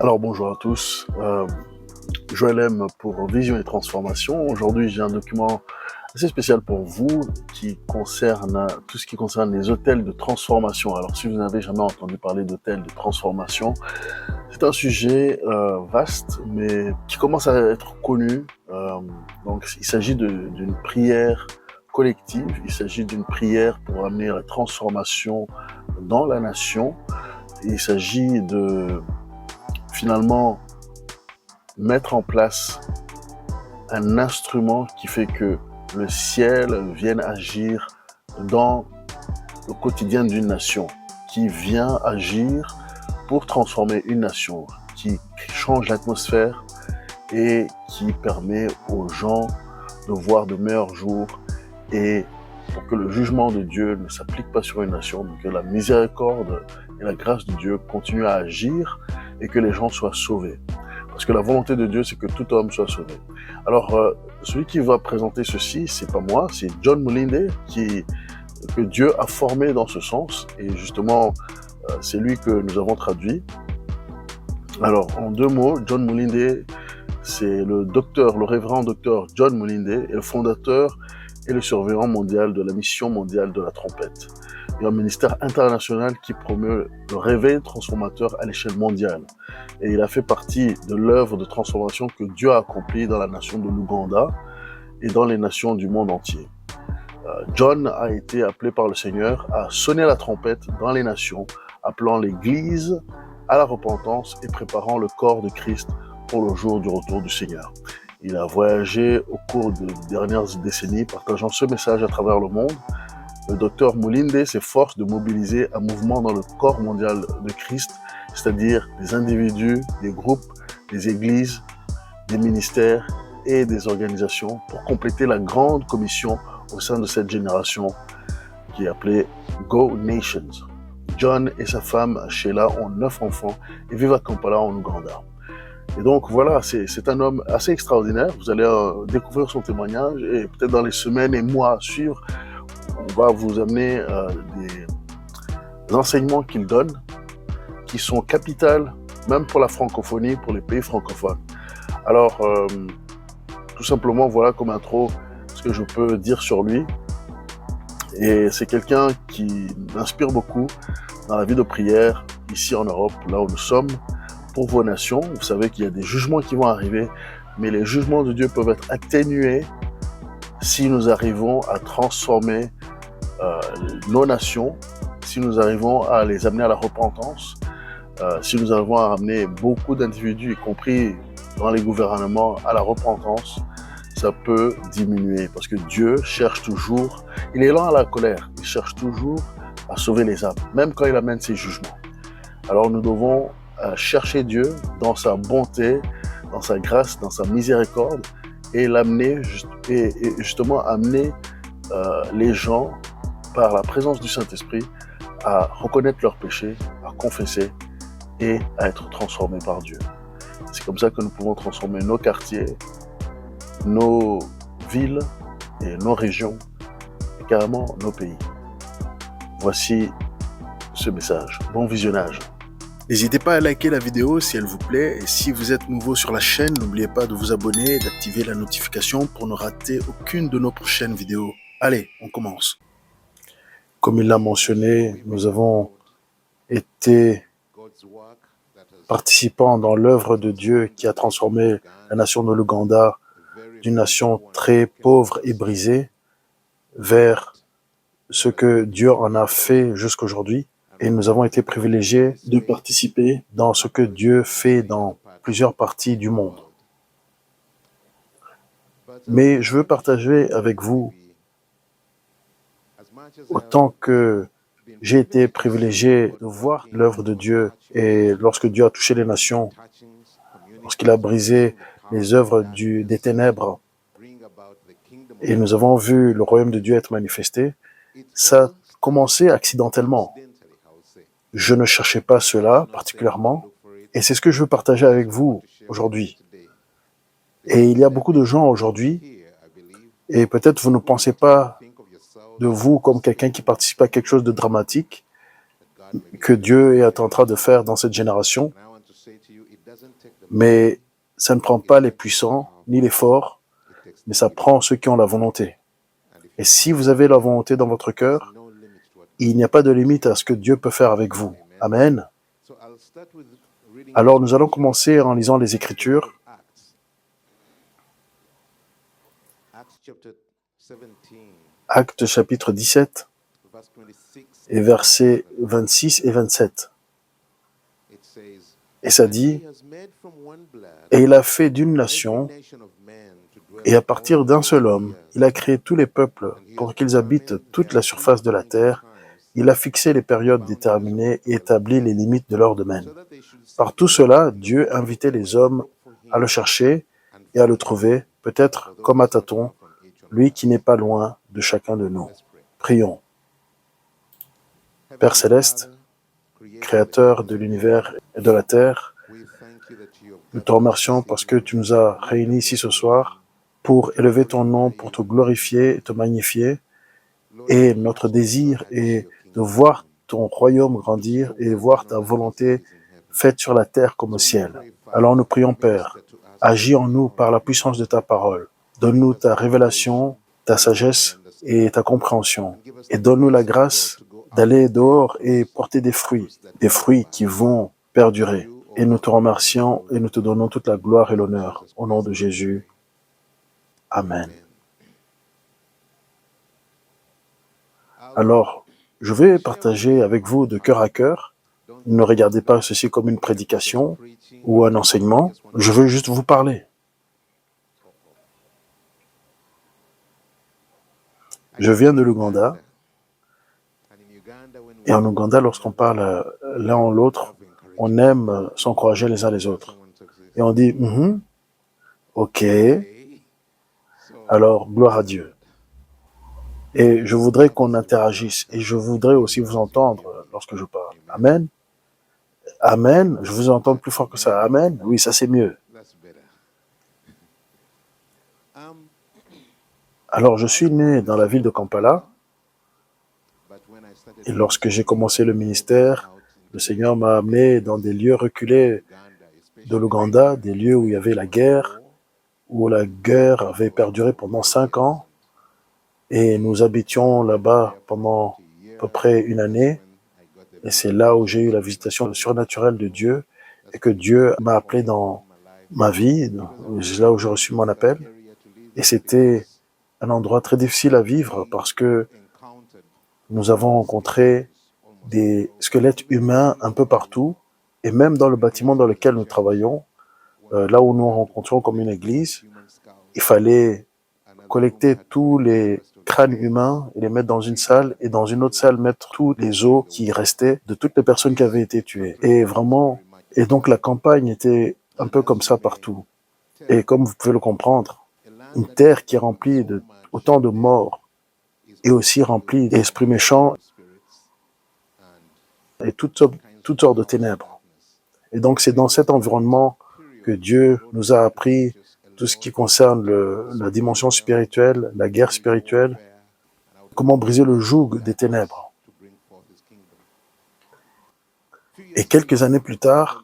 Alors bonjour à tous, Joël M pour Vision et Transformation. Aujourd'hui j'ai un document assez spécial pour vous qui concerne tout ce qui concerne les hôtels de transformation. Alors si vous n'avez jamais entendu parler d'hôtels de transformation, c'est un sujet vaste mais qui commence à être connu. Donc il s'agit d'une prière collective, il s'agit d'une prière pour amener la transformation dans la nation. Il s'agit de finalement mettre en place un instrument qui fait que le ciel vienne agir dans le quotidien d'une nation, qui vient agir pour transformer une nation, qui change l'atmosphère et qui permet aux gens de voir de meilleurs jours et pour que le jugement de Dieu ne s'applique pas sur une nation, mais que la miséricorde et la grâce de Dieu continuent à agir et que les gens soient sauvés. Parce que la volonté de Dieu, c'est que tout homme soit sauvé. Alors, celui qui va présenter ceci, c'est pas moi, c'est John Mulinde, que Dieu a formé dans ce sens. Et justement, c'est lui que nous avons traduit. Alors, en deux mots, John Mulinde, c'est le révérend docteur John Mulinde, est le fondateur et le surveillant mondial de la mission mondiale de la trompette. Il y a un ministère international qui promeut le réveil transformateur à l'échelle mondiale. Et il a fait partie de l'œuvre de transformation que Dieu a accomplie dans la nation de l'Ouganda et dans les nations du monde entier. John a été appelé par le Seigneur à sonner la trompette dans les nations, appelant l'Église à la repentance et préparant le corps de Christ pour le jour du retour du Seigneur. Il a voyagé au cours des dernières décennies, partageant ce message à travers le monde. Le docteur Mulinde s'efforce de mobiliser un mouvement dans le corps mondial de Christ, c'est-à-dire des individus, des groupes, des églises, des ministères et des organisations pour compléter la grande commission au sein de cette génération qui est appelée Go Nations. John et sa femme Sheila ont 9 enfants et vivent à Kampala en Ouganda. Et donc voilà, c'est un homme assez extraordinaire. Vous allez découvrir son témoignage et peut-être dans les semaines et mois à suivre, on va vous amener des enseignements qu'il donne qui sont capitaux, même pour la francophonie, pour les pays francophones. Alors, tout simplement, voilà comme intro ce que je peux dire sur lui. Et c'est quelqu'un qui m'inspire beaucoup dans la vie de prière, ici en Europe, là où nous sommes, pour vos nations. Vous savez qu'il y a des jugements qui vont arriver, mais les jugements de Dieu peuvent être atténués si nous arrivons à transformer nos nations, si nous arrivons à les amener à la repentance, si nous arrivons à amener beaucoup d'individus, y compris dans les gouvernements, à la repentance, ça peut diminuer parce que Dieu cherche toujours, il est lent à la colère, il cherche toujours à sauver les âmes, même quand il amène ses jugements. Alors nous devons chercher Dieu dans sa bonté, dans sa grâce, dans sa miséricorde et l'amener, et justement amener les gens par la présence du Saint-Esprit à reconnaître leurs péchés, à confesser et à être transformés par Dieu. C'est comme ça que nous pouvons transformer nos quartiers, nos villes et nos régions et carrément nos pays. Voici ce message. Bon visionnage. N'hésitez pas à liker la vidéo si elle vous plaît et si vous êtes nouveau sur la chaîne, n'oubliez pas de vous abonner et d'activer la notification pour ne rater aucune de nos prochaines vidéos. Allez, on commence. Comme il l'a mentionné, nous avons été participants dans l'œuvre de Dieu qui a transformé la nation de l'Ouganda d'une nation très pauvre et brisée vers ce que Dieu en a fait jusqu'aujourd'hui. Et nous avons été privilégiés de participer dans ce que Dieu fait dans plusieurs parties du monde. Mais je veux partager avec vous, autant que j'ai été privilégié de voir l'œuvre de Dieu et lorsque Dieu a touché les nations, lorsqu'il a brisé les œuvres des ténèbres et nous avons vu le royaume de Dieu être manifesté, ça a commencé accidentellement. Je ne cherchais pas cela particulièrement et c'est ce que je veux partager avec vous aujourd'hui. Et il y a beaucoup de gens aujourd'hui et peut-être vous ne pensez pas de vous comme quelqu'un qui participe à quelque chose de dramatique que Dieu est en train de faire dans cette génération. Mais ça ne prend pas les puissants ni les forts, mais ça prend ceux qui ont la volonté. Et si vous avez la volonté dans votre cœur, il n'y a pas de limite à ce que Dieu peut faire avec vous. Amen. Alors nous allons commencer en lisant les Écritures. Actes chapitre 17 et versets 26 et 27. Et ça dit, « Et il a fait d'une nation, et à partir d'un seul homme, il a créé tous les peuples pour qu'ils habitent toute la surface de la terre. Il a fixé les périodes déterminées et établi les limites de leur domaine. Par tout cela, Dieu invitait les hommes à le chercher et à le trouver, peut-être comme à tâtons, lui qui n'est pas loin de chacun de nous. » Prions. Père Céleste, Créateur de l'univers et de la terre, nous te remercions parce que tu nous as réunis ici ce soir pour élever ton nom, pour te glorifier et te magnifier. Et notre désir est de voir ton royaume grandir et voir ta volonté faite sur la terre comme au ciel. Alors nous prions, Père, agis en nous par la puissance de ta parole. Donne-nous ta révélation, ta sagesse et ta compréhension. Et donne-nous la grâce d'aller dehors et porter des fruits qui vont perdurer. Et nous te remercions et nous te donnons toute la gloire et l'honneur. Au nom de Jésus. Amen. Alors, je vais partager avec vous de cœur à cœur. Ne regardez pas ceci comme une prédication ou un enseignement. Je veux juste vous parler. Je viens de l'Ouganda. Et en Ouganda, lorsqu'on parle l'un en l'autre, on aime s'encourager les uns les autres. Et on dit, ok, alors gloire à Dieu. Et je voudrais qu'on interagisse. Et je voudrais aussi vous entendre lorsque je parle. Amen. Amen. Je vous entends plus fort que ça. Amen. Oui, ça c'est mieux. Alors, je suis né dans la ville de Kampala. Et lorsque j'ai commencé le ministère, le Seigneur m'a amené dans des lieux reculés de l'Ouganda, des lieux où il y avait la guerre, où la guerre avait perduré pendant 5 ans. Et nous habitions là-bas pendant à peu près 1 année. Et c'est là où j'ai eu la visitation surnaturelle de Dieu et que Dieu m'a appelé dans ma vie, là où j'ai reçu mon appel. Et c'était un endroit très difficile à vivre parce que nous avons rencontré des squelettes humains un peu partout. Et même dans le bâtiment dans lequel nous travaillons, là où nous rencontrons comme une église, il fallait collecter tous les crânes humains et les mettre dans une salle et dans une autre salle mettre tous les os qui restaient de toutes les personnes qui avaient été tuées. Et vraiment, et donc la campagne était un peu comme ça partout. Et comme vous pouvez le comprendre, une terre qui est remplie de autant de morts et aussi remplie d'esprits méchants et toutes sortes de ténèbres. Et donc c'est dans cet environnement que Dieu nous a appris tout ce qui concerne la dimension spirituelle, la guerre spirituelle, comment briser le joug des ténèbres. Et quelques années plus tard,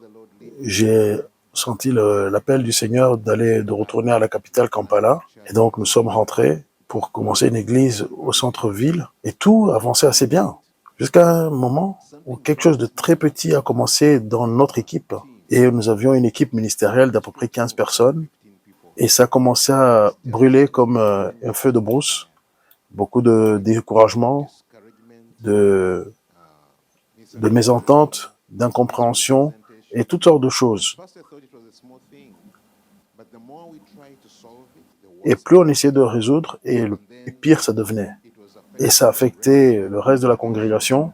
j'ai senti l'appel du Seigneur de retourner à la capitale Kampala. Et donc nous sommes rentrés pour commencer une église au centre-ville. Et tout avançait assez bien. Jusqu'à un moment où quelque chose de très petit a commencé dans notre équipe. Et nous avions une équipe ministérielle d'à peu près 15 personnes. Et ça a commencé à brûler comme un feu de brousse. Beaucoup de découragement, de mésentente, d'incompréhension et toutes sortes de choses. Et plus on essayait de résoudre, et pire ça devenait. Et ça affectait le reste de la congrégation.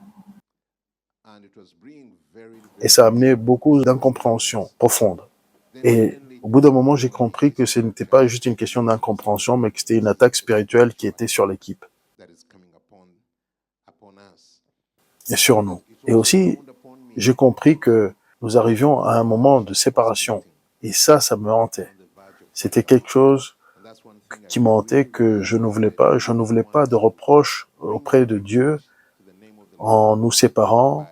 Et ça a amené beaucoup d'incompréhension profonde. Et au bout d'un moment, j'ai compris que ce n'était pas juste une question d'incompréhension, mais que c'était une attaque spirituelle qui était sur l'équipe et sur nous. Et aussi, j'ai compris que nous arrivions à un moment de séparation. Et ça me hantait. C'était quelque chose qui me hantait que je ne voulais pas. Je ne voulais pas de reproches auprès de Dieu en nous séparant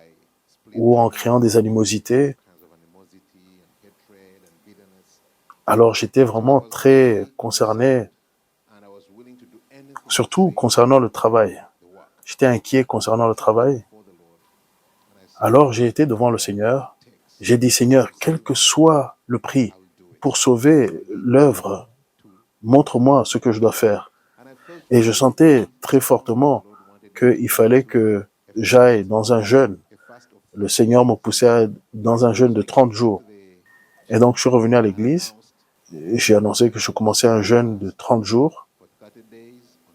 ou en créant des animosités Alors j'étais vraiment très concerné, surtout concernant le travail. J'étais inquiet concernant le travail. Alors j'ai été devant le Seigneur. J'ai dit, Seigneur, quel que soit le prix pour sauver l'œuvre, montre-moi ce que je dois faire. Et je sentais très fortement qu'il fallait que j'aille dans un jeûne. Le Seigneur me poussait dans un jeûne de 30 jours. Et donc je suis revenu à l'église. J'ai annoncé que je commençais un jeûne de 30 jours.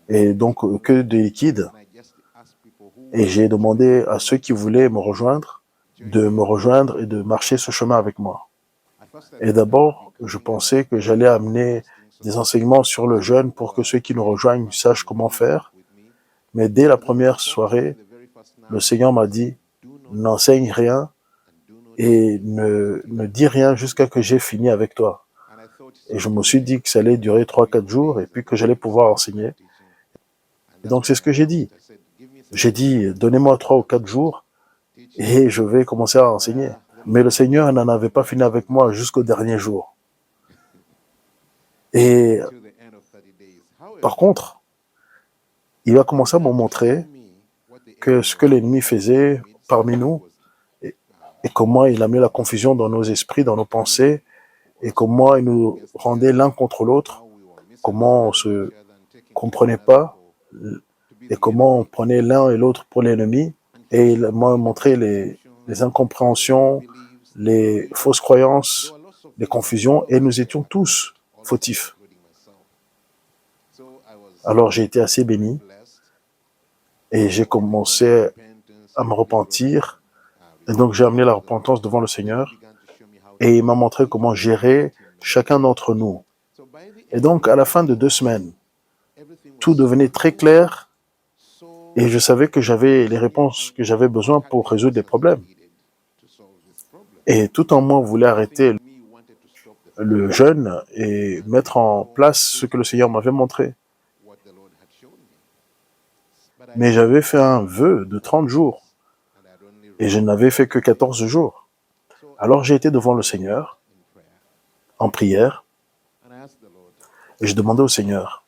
Et donc que des liquides. Et j'ai demandé à ceux qui voulaient me rejoindre de me rejoindre et de marcher ce chemin avec moi. Et d'abord, je pensais que j'allais amener des enseignements sur le jeûne pour que ceux qui nous rejoignent sachent comment faire. Mais dès la première soirée, le Seigneur m'a dit, n'enseigne rien et ne dis rien jusqu'à ce que j'ai fini avec toi. Et je me suis dit que ça allait durer 3-4 jours et puis que j'allais pouvoir enseigner. Et donc c'est ce que j'ai dit. J'ai dit, donnez-moi 3 ou 4 jours et je vais commencer à enseigner. Mais le Seigneur n'en avait pas fini avec moi jusqu'au dernier jour. Et par contre, il a commencé à me montrer que ce que l'ennemi faisait parmi nous et comment il a mis la confusion dans nos esprits, dans nos pensées et comment il nous rendait l'un contre l'autre, comment on ne se comprenait pas et comment on prenait l'un et l'autre pour l'ennemi. Et il m'a montré les incompréhensions, les fausses croyances, les confusions, et nous étions tous fautifs. Alors j'ai été assez béni et j'ai commencé à me repentir. Et donc j'ai amené la repentance devant le Seigneur et il m'a montré comment gérer chacun d'entre nous. Et donc à la fin de 2 semaines, tout devenait très clair et je savais que j'avais les réponses que j'avais besoin pour résoudre les problèmes. Et tout en moi voulait arrêter le jeûne et mettre en place ce que le Seigneur m'avait montré. Mais j'avais fait un vœu de 30 jours et je n'avais fait que 14 jours. Alors j'ai été devant le Seigneur en prière et je demandais au Seigneur,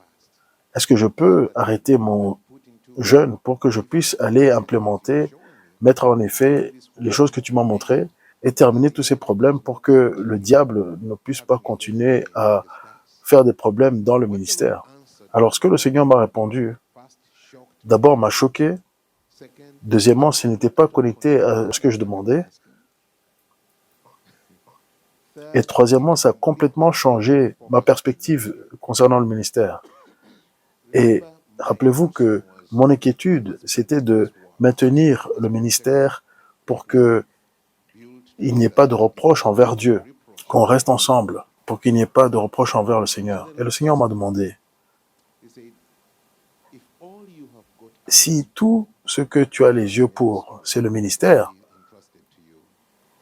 est-ce que je peux arrêter mon jeûne pour que je puisse aller implémenter, mettre en effet les choses que tu m'as montrées et terminer tous ces problèmes pour que le diable ne puisse pas continuer à faire des problèmes dans le ministère. Alors ce que le Seigneur m'a répondu, d'abord m'a choqué, deuxièmement, ce n'était pas connecté à ce que je demandais, et troisièmement, ça a complètement changé ma perspective concernant le ministère. Et rappelez-vous que mon inquiétude, c'était de maintenir le ministère pour qu'il n'y ait pas de reproche envers Dieu, qu'on reste ensemble, pour qu'il n'y ait pas de reproche envers le Seigneur. Et le Seigneur m'a demandé, si tout ce que tu as les yeux pour, c'est le ministère,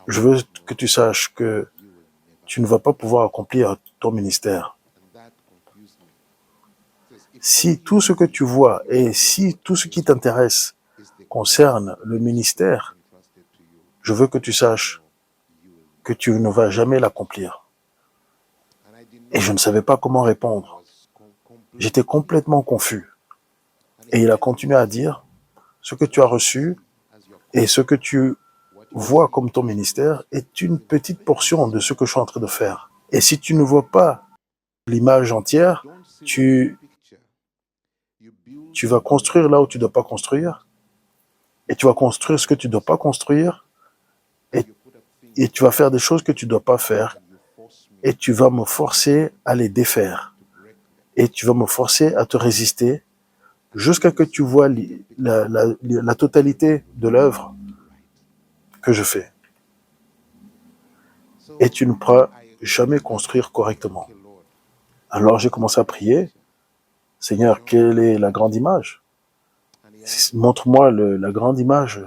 je veux que tu saches que tu ne vas pas pouvoir accomplir ton ministère. Si tout ce que tu vois et si tout ce qui t'intéresse concerne le ministère, je veux que tu saches que tu ne vas jamais l'accomplir. Et je ne savais pas comment répondre. J'étais complètement confus. Et il a continué à dire, ce que tu as reçu et ce que tu vois comme ton ministère est une petite portion de ce que je suis en train de faire. Et si tu ne vois pas l'image entière, tu vas construire là où tu ne dois pas construire, et tu vas construire ce que tu ne dois pas construire, et tu vas faire des choses que tu ne dois pas faire, et tu vas me forcer à les défaire, et tu vas me forcer à te résister, jusqu'à ce que tu vois la totalité de l'œuvre que je fais. Et tu ne pourras jamais construire correctement. Alors j'ai commencé à prier, Seigneur, quelle est la grande image? Montre-moi la grande image.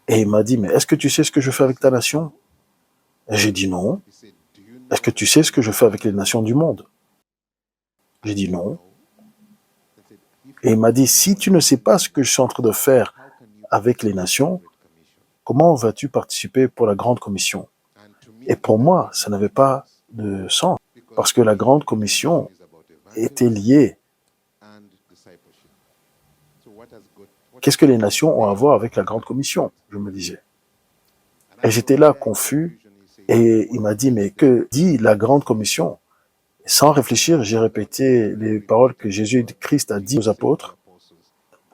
Et il m'a dit, mais est-ce que tu sais ce que je fais avec ta nation? Et j'ai dit non. Est-ce que tu sais ce que je fais avec les nations du monde? J'ai dit non. Et il m'a dit, si tu ne sais pas ce que je suis en train de faire avec les nations, comment vas-tu participer pour la grande commission? Et pour moi, ça n'avait pas de sens, parce que la grande commission était liée. Qu'est-ce que les nations ont à voir avec la grande commission, je me disais. Et j'étais là, confus, et il m'a dit, mais que dit la grande commission? Sans réfléchir, j'ai répété les paroles que Jésus-Christ a dit aux apôtres.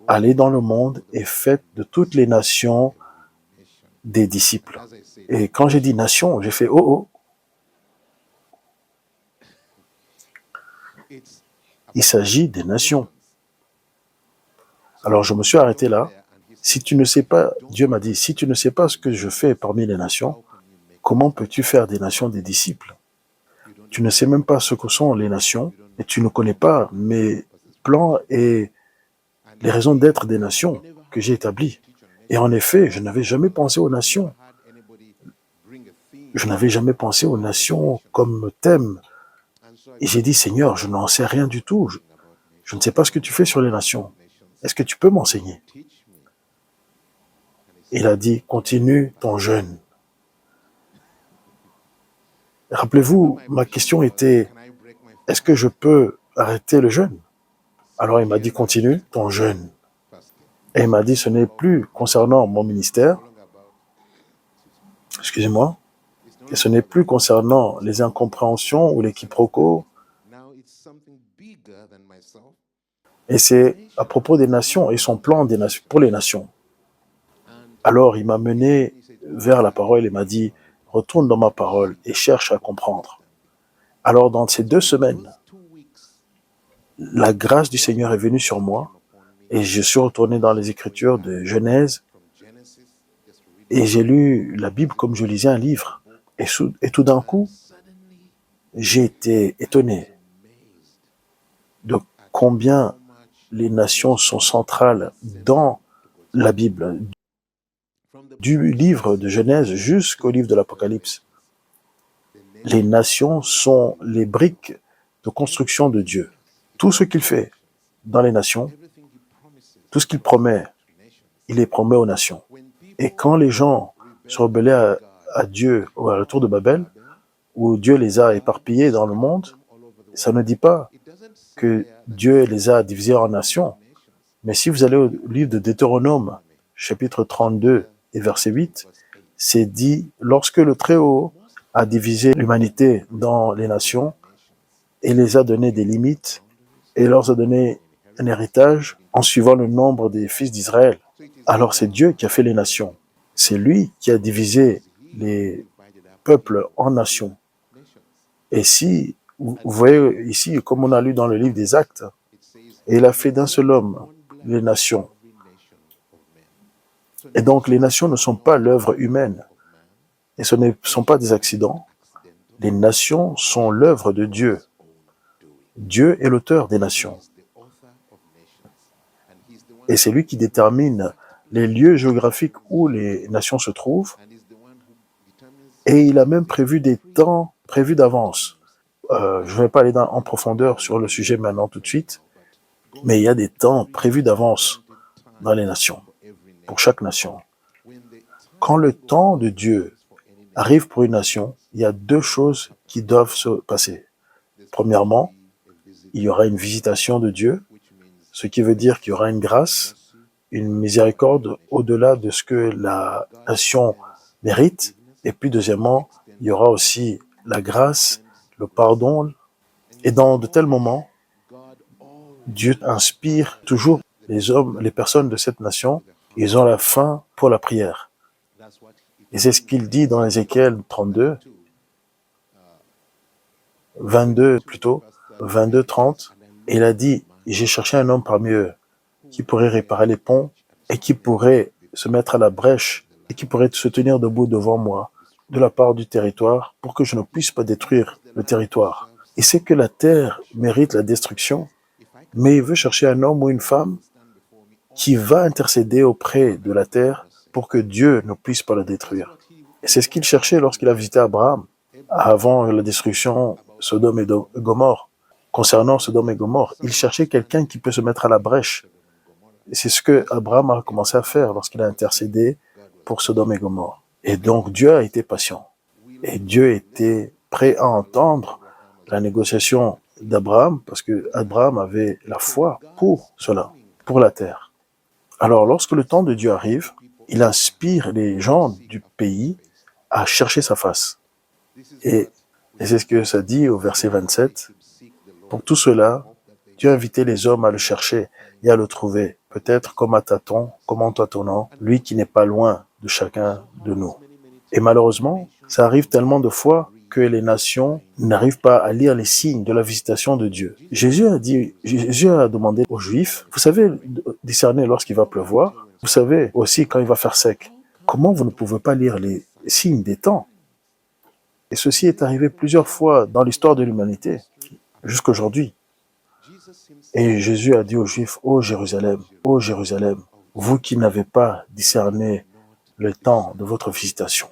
Allez dans le monde et faites de toutes les nations des disciples. Et quand j'ai dit nation, j'ai fait oh. Il s'agit des nations. Alors je me suis arrêté là. Si tu ne sais pas, Dieu m'a dit, si tu ne sais pas ce que je fais parmi les nations, comment peux-tu faire des nations des disciples? Tu ne sais même pas ce que sont les nations et tu ne connais pas mes plans et les raisons d'être des nations que j'ai établies. Et en effet, je n'avais jamais pensé aux nations. Je n'avais jamais pensé aux nations comme thème. Et j'ai dit, Seigneur, je n'en sais rien du tout. Je ne sais pas ce que tu fais sur les nations. Est-ce que tu peux m'enseigner? Il a dit, continue ton jeûne. Rappelez-vous, ma question était, est-ce que je peux arrêter le jeûne? Alors il m'a dit, continue ton jeûne. Et il m'a dit, ce n'est plus concernant mon ministère, excusez-moi, et ce n'est plus concernant les incompréhensions ou les quiproquos, et c'est à propos des nations et son plan pour les nations. Alors il m'a mené vers la parole et m'a dit, retourne dans ma parole et cherche à comprendre. Alors dans ces 2 semaines, la grâce du Seigneur est venue sur moi et je suis retourné dans les Écritures de Genèse et j'ai lu la Bible comme je lisais un livre. Et tout d'un coup, j'ai été étonné de combien les nations sont centrales dans la Bible, du livre de Genèse jusqu'au livre de l'Apocalypse. Les nations sont les briques de construction de Dieu. Tout ce qu'il fait dans les nations, tout ce qu'il promet, il les promet aux nations. Et quand les gens se rebellaient à Dieu ou à la tour de Babel, où Dieu les a éparpillés dans le monde, ça ne dit pas que Dieu les a divisés en nations. Mais si vous allez au livre de Deutéronome, chapitre 32 et verset 8, c'est dit, lorsque le Très-Haut a divisé l'humanité dans les nations et les a donné des limites et leur a donné un héritage en suivant le nombre des fils d'Israël, alors c'est Dieu qui a fait les nations. C'est lui qui a divisé les peuples en nations. Et si, vous voyez ici, comme on a lu dans le livre des Actes, et il a fait d'un seul homme les nations. Et donc les nations ne sont pas l'œuvre humaine, et ce ne sont pas des accidents. Les nations sont l'œuvre de Dieu. Dieu est l'auteur des nations. Et c'est lui qui détermine les lieux géographiques où les nations se trouvent. Et il a même prévu des temps prévus d'avance. Je ne vais pas aller en profondeur sur le sujet maintenant tout de suite, mais il y a des temps prévus d'avance dans les nations, pour chaque nation. Quand le temps de Dieu arrive pour une nation, il y a 2 choses qui doivent se passer. Premièrement, il y aura une visitation de Dieu, ce qui veut dire qu'il y aura une grâce, une miséricorde au-delà de ce que la nation mérite. Et puis deuxièmement, il y aura aussi la grâce, le pardon. Et dans de tels moments, Dieu inspire toujours les hommes, les personnes de cette nation. Ils ont la faim pour la prière. Et c'est ce qu'il dit dans Ézéchiel 32, 22 plutôt, 22, 30. Et il a dit, j'ai cherché un homme parmi eux qui pourrait réparer les ponts et qui pourrait se mettre à la brèche et qui pourrait se tenir debout devant moi de la part du territoire pour que je ne puisse pas détruire le territoire. Il sait que la terre mérite la destruction, mais il veut chercher un homme ou une femme qui va intercéder auprès de la terre pour que Dieu ne puisse pas la détruire. Et c'est ce qu'il cherchait lorsqu'il a visité Abraham avant la destruction Sodome et Gomorrhe. Concernant Sodome et Gomorrhe, il cherchait quelqu'un qui peut se mettre à la brèche. Et c'est ce que Abraham a commencé à faire lorsqu'il a intercédé pour Sodome et Gomorrhe. Et donc Dieu a été patient. Et Dieu était prêt à entendre la négociation d'Abraham parce que Abraham avait la foi pour cela, pour la terre. Alors lorsque le temps de Dieu arrive, il inspire les gens du pays à chercher sa face. Et c'est ce que ça dit au verset 27. Pour tout cela, Dieu a invité les hommes à le chercher et à le trouver, peut-être comme à tâtons, comme en tâtonnant, lui qui n'est pas loin de chacun de nous. Et malheureusement, ça arrive tellement de fois que les nations n'arrivent pas à lire les signes de la visitation de Dieu. Jésus a demandé aux Juifs, vous savez discerner lorsqu'il va pleuvoir, vous savez aussi quand il va faire sec. Comment vous ne pouvez pas lire les signes des temps? Et ceci est arrivé plusieurs fois dans l'histoire de l'humanité, jusqu'à aujourd'hui. Et Jésus a dit aux Juifs, ô Jérusalem, vous qui n'avez pas discerné le temps de votre visitation.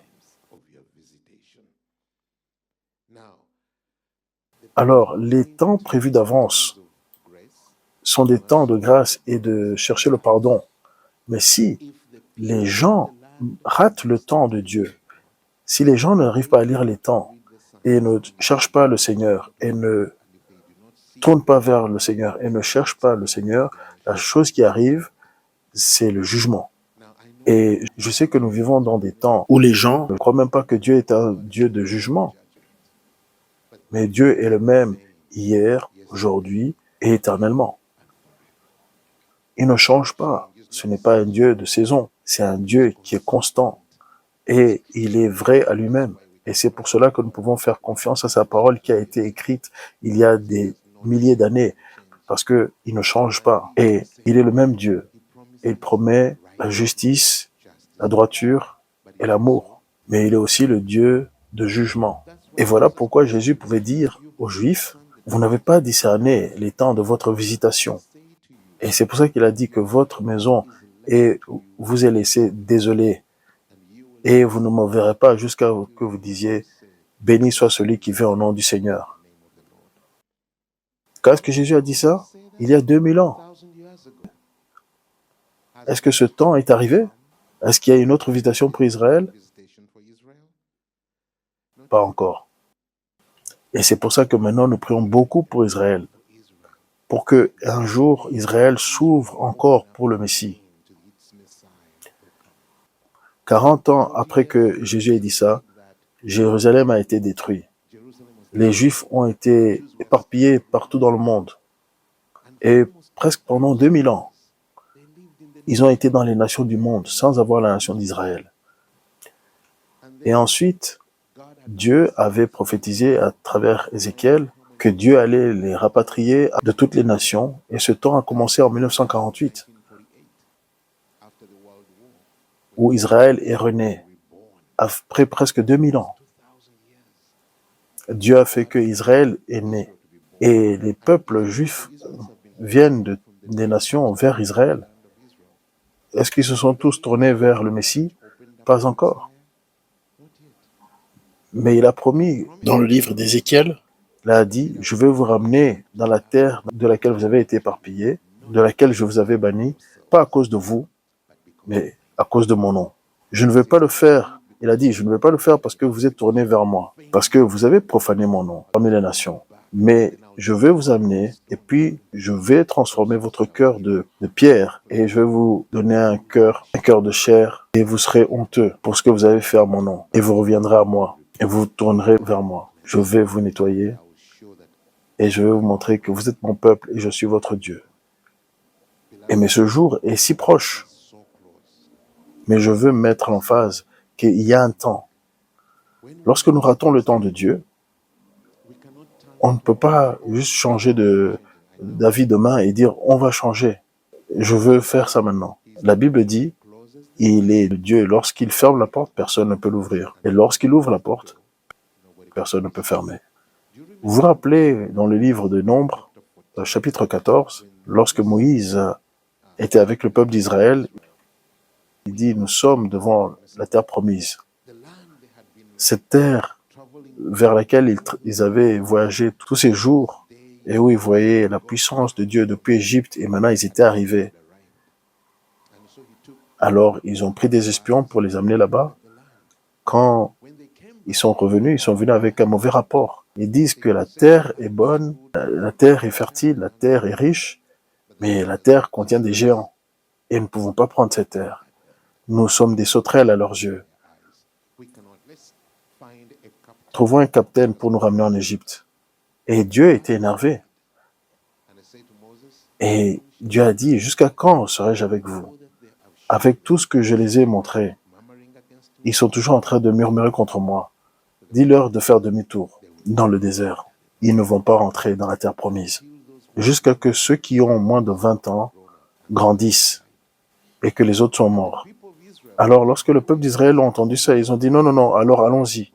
Alors, les temps prévus d'avance sont des temps de grâce et de chercher le pardon. Mais si les gens ratent le temps de Dieu, si les gens n'arrivent pas à lire les temps et ne cherchent pas le Seigneur et ne tournent pas vers le Seigneur et ne cherchent pas le Seigneur, la chose qui arrive, c'est le jugement. Et je sais que nous vivons dans des temps où les gens ne croient même pas que Dieu est un Dieu de jugement. Mais Dieu est le même hier, aujourd'hui et éternellement. Il ne change pas. Ce n'est pas un Dieu de saison. C'est un Dieu qui est constant. Et il est vrai à lui-même. Et c'est pour cela que nous pouvons faire confiance à sa parole qui a été écrite il y a des milliers d'années. Parce qu'il ne change pas. Et il est le même Dieu. Et il promet la justice, la droiture et l'amour. Mais il est aussi le Dieu de jugement. Et voilà pourquoi Jésus pouvait dire aux Juifs, vous n'avez pas discerné les temps de votre visitation. Et c'est pour ça qu'il a dit que votre maison vous est laissée désolée. Et vous ne me verrez pas jusqu'à ce que vous disiez, béni soit celui qui vient au nom du Seigneur. Quand est-ce que Jésus a dit ça? Il y a 2000 ans. Est-ce que ce temps est arrivé? Est-ce qu'il y a une autre visitation pour Israël? Pas encore. Et c'est pour ça que maintenant nous prions beaucoup pour Israël, pour que un jour Israël s'ouvre encore pour le Messie. 40 ans après que Jésus ait dit ça, Jérusalem a été détruit. Les Juifs ont été éparpillés partout dans le monde. Et presque pendant 2000 ans, ils ont été dans les nations du monde sans avoir la nation d'Israël. Et ensuite, Dieu avait prophétisé à travers Ézéchiel que Dieu allait les rapatrier de toutes les nations. Et ce temps a commencé en 1948, où Israël est rené, après presque 2000 ans. Dieu a fait que Israël est né. Et les peuples juifs viennent des nations vers Israël. Est-ce qu'ils se sont tous tournés vers le Messie? Pas encore. Mais il a promis, dans le livre d'Ézéchiel, il a dit, je vais vous ramener dans la terre de laquelle vous avez été éparpillés, de laquelle je vous avais banni, pas à cause de vous, mais à cause de mon nom. Je ne vais pas le faire. Il a dit, je ne vais pas le faire parce que vous êtes tournés vers moi, parce que vous avez profané mon nom parmi les nations. Mais je vais vous amener et puis je vais transformer votre cœur de pierre et je vais vous donner un cœur de chair et vous serez honteux pour ce que vous avez fait à mon nom. Et vous reviendrez à moi et vous tournerez vers moi. Je vais vous nettoyer et je vais vous montrer que vous êtes mon peuple et je suis votre Dieu. Mais ce jour est si proche. Mais je veux mettre l'emphase qu'il y a un temps. Lorsque nous ratons le temps de Dieu, on ne peut pas juste changer d'avis demain et dire on va changer. Je veux faire ça maintenant. La Bible dit, il est Dieu. Lorsqu'il ferme la porte, personne ne peut l'ouvrir. Et lorsqu'il ouvre la porte, personne ne peut fermer. Vous vous rappelez dans le livre de Nombres, chapitre 14, lorsque Moïse était avec le peuple d'Israël, il dit, nous sommes devant la terre promise. Cette terre vers laquelle ils avaient voyagé tous ces jours et où ils voyaient la puissance de Dieu depuis Égypte et maintenant ils étaient arrivés. Alors ils ont pris des espions pour les amener là-bas. Quand ils sont revenus, ils sont venus avec un mauvais rapport. Ils disent que la terre est bonne, la terre est fertile, la terre est riche, mais la terre contient des géants. Et nous ne pouvons pas prendre cette terre. Nous sommes des sauterelles à leurs yeux. Trouvons un capitaine pour nous ramener en Égypte. Et Dieu était énervé. Et Dieu a dit, jusqu'à quand serai-je avec vous? Avec tout ce que je les ai montré, ils sont toujours en train de murmurer contre moi. Dis-leur de faire demi-tour dans le désert. Ils ne vont pas rentrer dans la terre promise. Jusqu'à que ceux qui ont moins de 20 ans grandissent et que les autres sont morts. Alors, lorsque le peuple d'Israël a entendu ça, ils ont dit non, non, non, alors allons-y.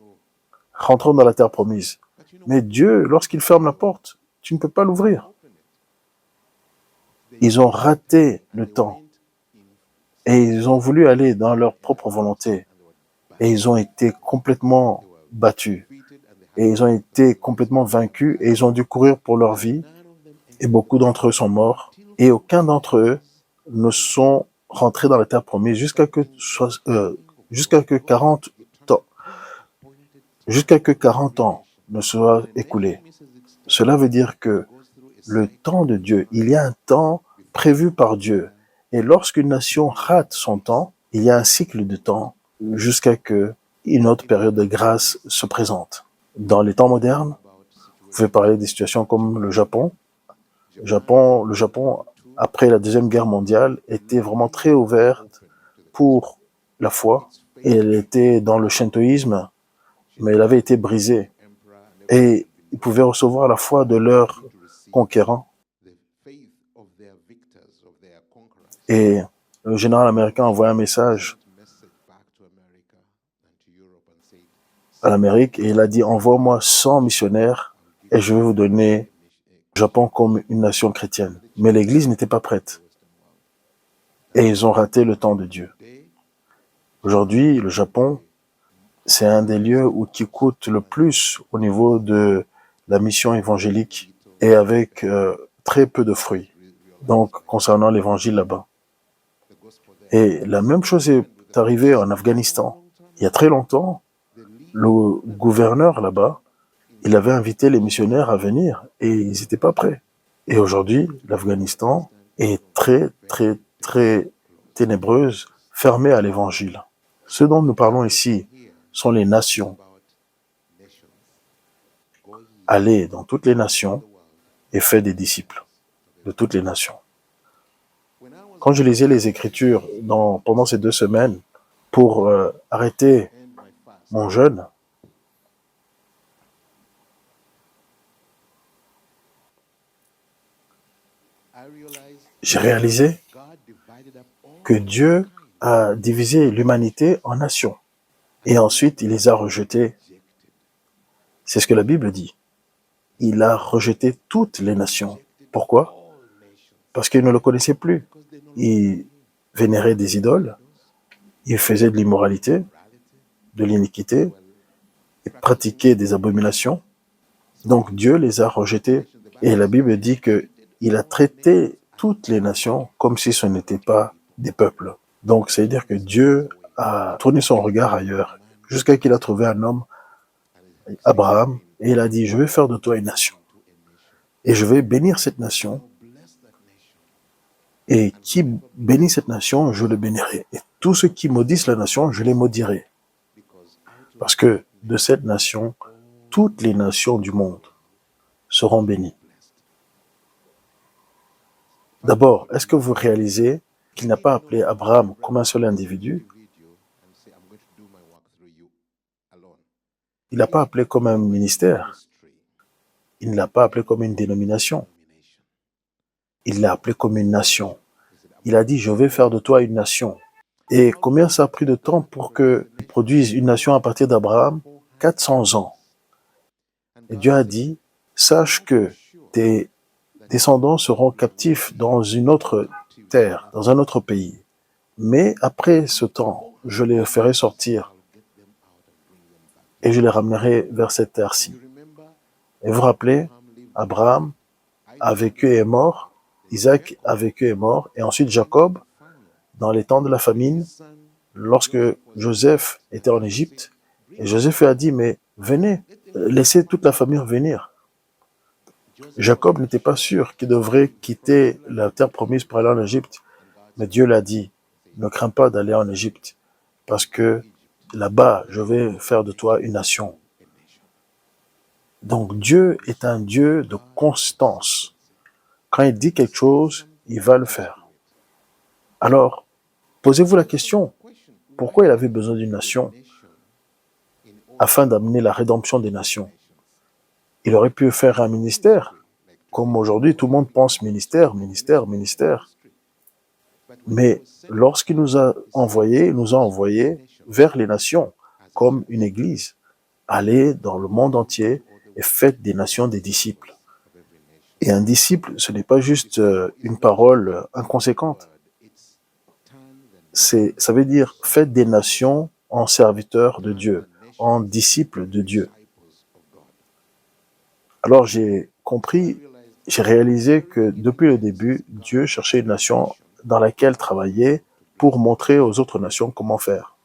Rentrons dans la terre promise. Mais Dieu, lorsqu'il ferme la porte, tu ne peux pas l'ouvrir. Ils ont raté le temps. Et ils ont voulu aller dans leur propre volonté. Et ils ont été complètement battus. Et ils ont été complètement vaincus. Et ils ont dû courir pour leur vie. Et beaucoup d'entre eux sont morts. Et aucun d'entre eux ne sont rentrés dans la terre promise jusqu'à que 40 ans ne soient écoulés. Cela veut dire que le temps de Dieu, il y a un temps prévu par Dieu. Et lorsqu'une nation rate son temps, il y a un cycle de temps jusqu'à que une autre période de grâce se présente. Dans les temps modernes, vous pouvez parler des situations comme le Japon. Le Japon, après la Deuxième Guerre mondiale, était vraiment très ouvert pour la foi. Et elle était dans le shintoïsme, mais elle avait été brisée. Et ils pouvaient recevoir la foi de leurs conquérants. Et le général américain a envoyé un message à l'Amérique et il a dit « Envoie-moi 100 missionnaires et je vais vous donner le Japon comme une nation chrétienne. » Mais l'Église n'était pas prête. Et ils ont raté le temps de Dieu. Aujourd'hui, le Japon, c'est un des lieux qui coûte le plus au niveau de la mission évangélique et avec très peu de fruits. Donc, concernant l'évangile là-bas. Et la même chose est arrivée en Afghanistan. Il y a très longtemps, le gouverneur là-bas, il avait invité les missionnaires à venir et ils n'étaient pas prêts. Et aujourd'hui, l'Afghanistan est très, très, très ténébreuse, fermée à l'évangile. Ce dont nous parlons ici sont les nations. Allez dans toutes les nations et faites des disciples de toutes les nations. Quand je lisais les Écritures pendant ces 2 semaines pour arrêter mon jeûne, j'ai réalisé que Dieu a divisé l'humanité en nations et ensuite il les a rejetées. C'est ce que la Bible dit. Il a rejeté toutes les nations. Pourquoi? Parce qu'ils ne le connaissaient plus. Ils vénéraient des idoles, ils faisaient de l'immoralité, de l'iniquité, ils pratiquaient des abominations. Donc Dieu les a rejetés. Et la Bible dit qu'il a traité toutes les nations comme si ce n'étaient pas des peuples. Donc c'est à dire que Dieu a tourné son regard ailleurs, jusqu'à qu'il a trouvé un homme, Abraham, et il a dit, je vais faire de toi une nation. Et je vais bénir cette nation. Et qui bénit cette nation, je le bénirai. Et tous ceux qui maudissent la nation, je les maudirai. Parce que de cette nation, toutes les nations du monde seront bénies. D'abord, est-ce que vous réalisez qu'il n'a pas appelé Abraham comme un seul individu? Il n'a pas appelé comme un ministère. Il ne l'a pas appelé comme une dénomination. Il l'a appelé comme une nation. Il a dit, je vais faire de toi une nation. Et combien ça a pris de temps pour qu'il produise une nation à partir d'Abraham? 400 ans. Et Dieu a dit, sache que tes descendants seront captifs dans une autre terre, dans un autre pays. Mais après ce temps, je les ferai sortir et je les ramènerai vers cette terre-ci. Et vous vous rappelez, Abraham a vécu et est mort, Isaac a vécu et est mort, et ensuite Jacob, dans les temps de la famine, lorsque Joseph était en Égypte, Et Joseph a dit, mais venez, laissez toute la famille venir. Jacob n'était pas sûr qu'il devrait quitter la terre promise pour aller en Égypte. Mais Dieu l'a dit, ne crains pas d'aller en Égypte, parce que là-bas, je vais faire de toi une nation. Donc Dieu est un Dieu de constance. Quand il dit quelque chose, il va le faire. Alors, posez-vous la question, pourquoi il avait besoin d'une nation afin d'amener la rédemption des nations? Il aurait pu faire un ministère, comme aujourd'hui tout le monde pense ministère, ministère, ministère. Mais lorsqu'il nous a envoyés, il nous a envoyés vers les nations, comme une église. Allez dans le monde entier et faites des nations des disciples. Et un disciple, ce n'est pas juste une parole inconséquente. Ça veut dire faites des nations en serviteurs de Dieu, en disciples de Dieu. Alors j'ai compris, j'ai réalisé que depuis le début, Dieu cherchait une nation dans laquelle travailler pour montrer aux autres nations comment faire,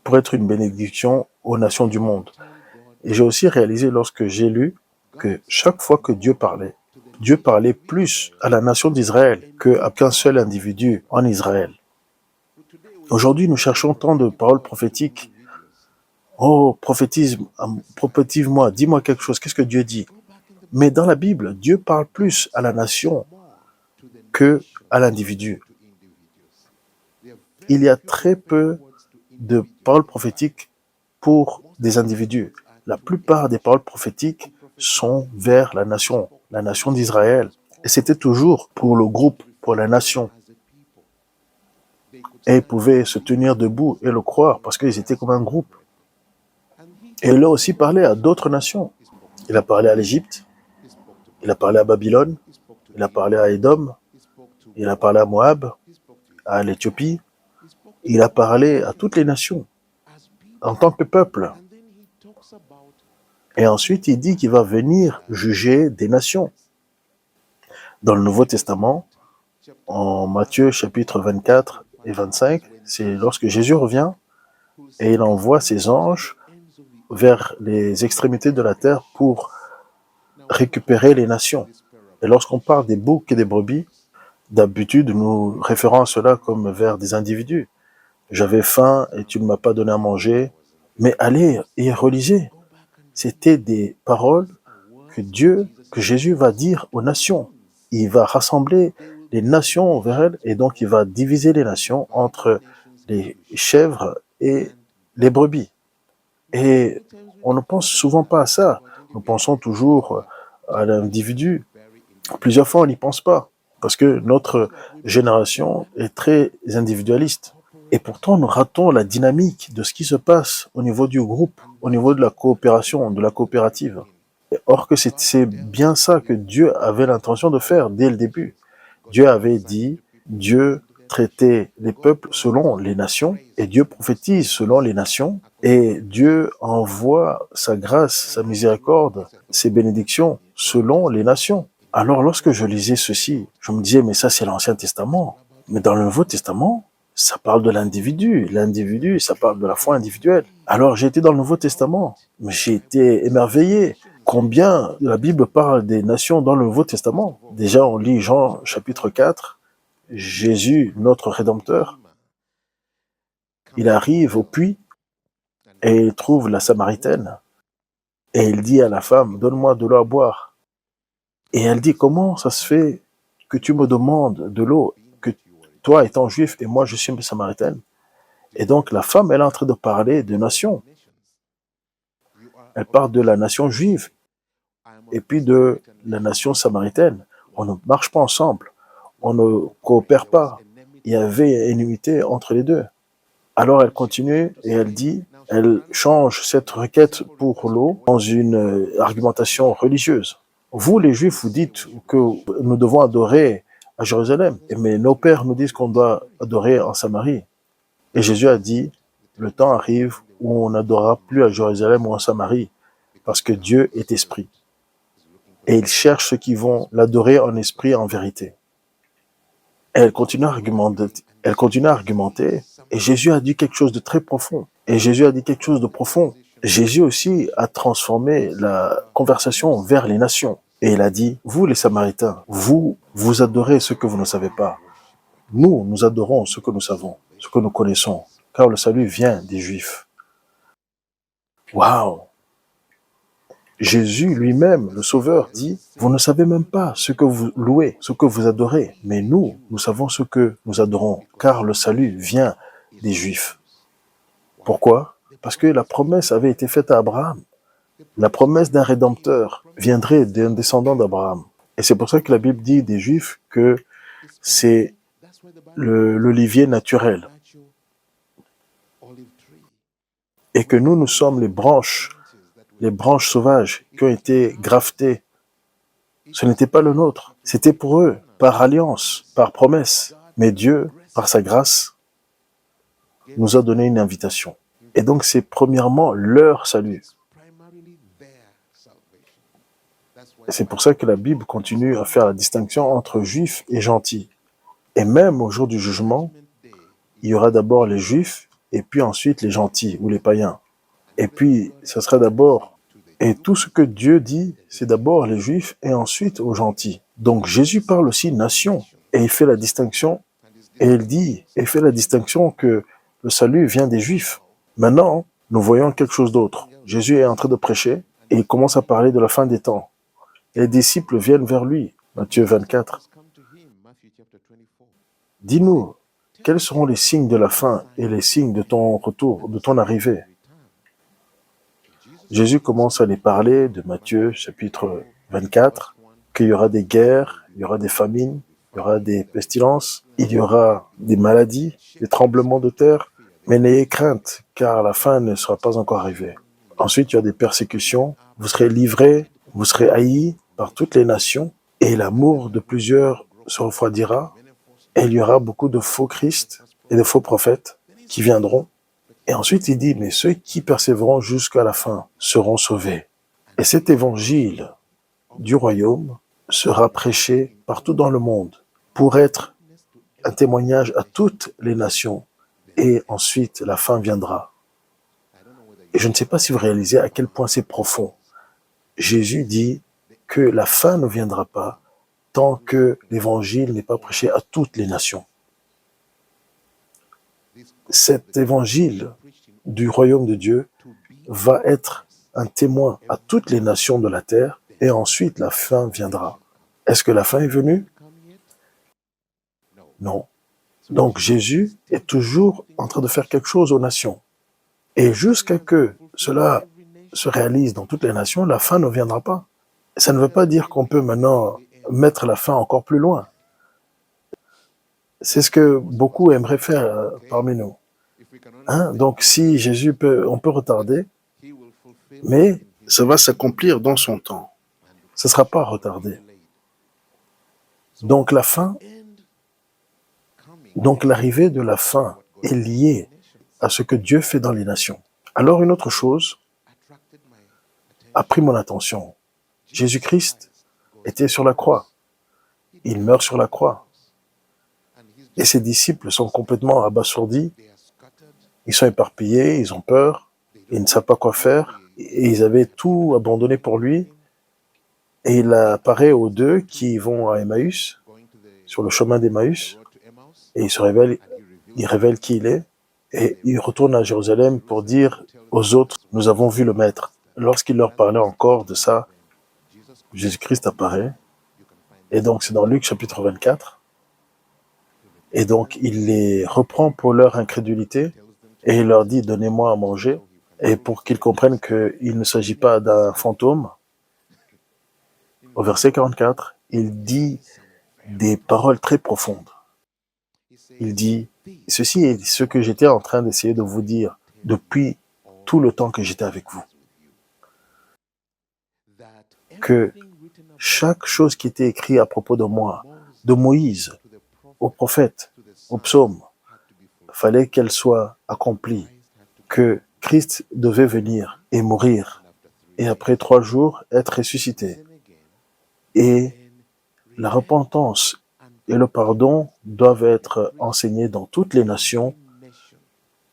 pour être une bénédiction aux nations du monde. Et j'ai aussi réalisé lorsque j'ai lu que chaque fois que Dieu parlait plus à la nation d'Israël qu'un seul individu en Israël. Aujourd'hui, nous cherchons tant de paroles prophétiques. Oh, prophétise-moi, dis-moi quelque chose, qu'est-ce que Dieu dit? Mais dans la Bible, Dieu parle plus à la nation que à l'individu. Il y a très peu de paroles prophétiques pour des individus. La plupart des paroles prophétiques sont vers la nation d'Israël. Et c'était toujours pour le groupe, pour la nation. Et ils pouvaient se tenir debout et le croire parce qu'ils étaient comme un groupe. Et il a aussi parlé à d'autres nations. Il a parlé à l'Égypte, il a parlé à Babylone, il a parlé à Édom, il a parlé à Moab, à l'Éthiopie. Il a parlé à toutes les nations en tant que peuple. Et ensuite, il dit qu'il va venir juger des nations. Dans le Nouveau Testament, en Matthieu chapitre 24 et 25, c'est lorsque Jésus revient et il envoie ses anges vers les extrémités de la terre pour récupérer les nations. Et lorsqu'on parle des boucs et des brebis, d'habitude, nous référons à cela comme vers des individus. J'avais faim et tu ne m'as pas donné à manger. Mais allez et relisez. C'était des paroles que Jésus va dire aux nations. Il va rassembler les nations vers elles et donc il va diviser les nations entre les chèvres et les brebis. Et on ne pense souvent pas à ça. Nous pensons toujours à l'individu. Plusieurs fois, on n'y pense pas parce que notre génération est très individualiste. Et pourtant, nous ratons la dynamique de ce qui se passe au niveau du groupe, au niveau de la coopération, de la coopérative. Or que c'est bien ça que Dieu avait l'intention de faire dès le début. Dieu avait dit, Dieu traitait les peuples selon les nations, et Dieu prophétise selon les nations, et Dieu envoie sa grâce, sa miséricorde, ses bénédictions selon les nations. Alors lorsque je lisais ceci, je me disais, mais ça c'est l'Ancien Testament. Mais dans le Nouveau Testament, ça parle de l'individu. L'individu, ça parle de la foi individuelle. Alors j'ai été dans le Nouveau Testament, mais j'ai été émerveillé. Combien la Bible parle des nations dans le Nouveau Testament? Déjà, on lit Jean chapitre 4, Jésus, notre Rédempteur, il arrive au puits et il trouve la Samaritaine. Et il dit à la femme, donne-moi de l'eau à boire. Et elle dit, comment ça se fait que tu me demandes de l'eau, que toi étant juif et moi je suis une Samaritaine? Et donc la femme, elle est en train de parler de nations. Elle parle de la nation juive et puis de la nation samaritaine. On ne marche pas ensemble, on ne coopère pas. Il y avait une inimité entre les deux. Alors elle continue et elle dit, elle change cette requête pour l'eau dans une argumentation religieuse. Vous, les Juifs, vous dites que nous devons adorer à Jérusalem, mais nos pères nous disent qu'on doit adorer en Samarie. Et Jésus a dit, le temps arrive où on n'adorera plus à Jérusalem ou en Samarie, parce que Dieu est esprit. Et il cherche ceux qui vont l'adorer en esprit et en vérité. Et elle continue à argumenter, et Jésus a dit quelque chose de très profond. Et Jésus a dit quelque chose de profond. Jésus aussi a transformé la conversation vers les nations. Et il a dit, vous les Samaritains, vous adorez ce que vous ne savez pas. Nous adorons ce que nous savons, ce que nous connaissons, car le salut vient des Juifs. Waouh! Jésus lui-même, le Sauveur, dit, vous ne savez même pas ce que vous louez, ce que vous adorez, mais nous savons ce que nous adorons, car le salut vient des Juifs. Pourquoi? Parce que la promesse avait été faite à Abraham. La promesse d'un rédempteur viendrait d'un descendant d'Abraham. Et c'est pour ça que la Bible dit des Juifs que c'est l'olivier naturel. Et que nous sommes les branches sauvages qui ont été graftées. Ce n'était pas le nôtre, c'était pour eux, par alliance, par promesse. Mais Dieu, par sa grâce, nous a donné une invitation. Et donc c'est premièrement leur salut. Et c'est pour ça que la Bible continue à faire la distinction entre juifs et gentils. Et même au jour du jugement, il y aura d'abord les juifs et puis ensuite les gentils ou les païens. Et puis, ce sera d'abord, et tout ce que Dieu dit, c'est d'abord les juifs et ensuite aux gentils. Donc Jésus parle aussi nation et il fait la distinction, et il fait la distinction que le salut vient des juifs. Maintenant, nous voyons quelque chose d'autre. Jésus est en train de prêcher et il commence à parler de la fin des temps. Les disciples viennent vers lui, Matthieu 24. Dis-nous, quels seront les signes de la fin et les signes de ton retour, de ton arrivée? Jésus commence à les parler de Matthieu chapitre 24, qu'il y aura des guerres, il y aura des famines, il y aura des pestilences, il y aura des maladies, des tremblements de terre, mais n'ayez crainte, car la fin ne sera pas encore arrivée. Ensuite, il y a des persécutions, vous serez livrés, vous serez haïs par toutes les nations, et l'amour de plusieurs se refroidira, et il y aura beaucoup de faux Christ et de faux prophètes qui viendront. Et ensuite, il dit, mais ceux qui persévéreront jusqu'à la fin seront sauvés. Et cet évangile du royaume sera prêché partout dans le monde pour être un témoignage à toutes les nations. Et ensuite, la fin viendra. Et je ne sais pas si vous réalisez à quel point c'est profond. Jésus dit que la fin ne viendra pas tant que l'évangile n'est pas prêché à toutes les nations. Cet évangile du royaume de Dieu va être un témoin à toutes les nations de la terre et ensuite la fin viendra. Est-ce que la fin est venue? Non. Donc Jésus est toujours en train de faire quelque chose aux nations. Et jusqu'à que cela se réalise dans toutes les nations, la fin ne viendra pas. Ça ne veut pas dire qu'on peut maintenant mettre la fin encore plus loin. C'est ce que beaucoup aimeraient faire parmi nous. Donc si Jésus on peut retarder, mais ça va s'accomplir dans son temps. Ce ne sera pas retardé. Donc l'arrivée de la fin est liée à ce que Dieu fait dans les nations. Alors une autre chose a pris mon attention. Jésus-Christ était sur la croix. Il meurt sur la croix. Et ses disciples sont complètement abasourdis. Ils sont éparpillés, ils ont peur, ils ne savent pas quoi faire. Et ils avaient tout abandonné pour lui. Et il apparaît aux deux qui vont à Emmaüs, sur le chemin d'Emmaüs. Et il révèle qui il est. Et il retourne à Jérusalem pour dire aux autres, nous avons vu le Maître. Lorsqu'il leur parlait encore de ça, Jésus-Christ apparaît. Et donc c'est dans Luc chapitre 24. Et donc il les reprend pour leur incrédulité et il leur dit, donnez-moi à manger. Et pour qu'ils comprennent qu'il ne s'agit pas d'un fantôme, au verset 44, il dit des paroles très profondes. Il dit, ceci est ce que j'étais en train d'essayer de vous dire depuis tout le temps que j'étais avec vous. Que chaque chose qui était écrite à propos de moi, de Moïse, aux prophètes, aux psaumes, fallait qu'elle soit accomplie, que Christ devait venir et mourir, et après 3 jours être ressuscité. Et la repentance et le pardon doivent être enseignés dans toutes les nations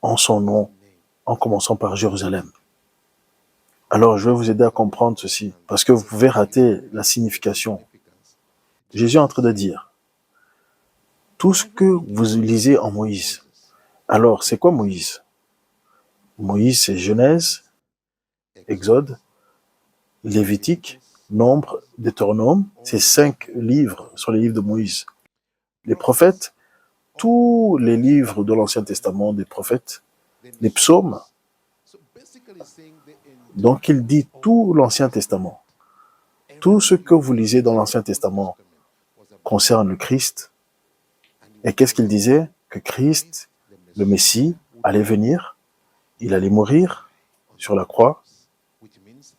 en son nom, en commençant par Jérusalem. Alors, je vais vous aider à comprendre ceci, parce que vous pouvez rater la signification. Jésus est en train de dire, tout ce que vous lisez en Moïse. Alors, c'est quoi Moïse? Moïse, c'est Genèse, Exode, Lévitique, Nombre, Deutéronome. Ces 5 livres sont les livres de Moïse. Les prophètes, tous les livres de l'Ancien Testament des prophètes, les psaumes. Donc, il dit tout l'Ancien Testament. Tout ce que vous lisez dans l'Ancien Testament concerne le Christ. Et qu'est-ce qu'il disait? Que Christ, le Messie, allait venir, il allait mourir sur la croix.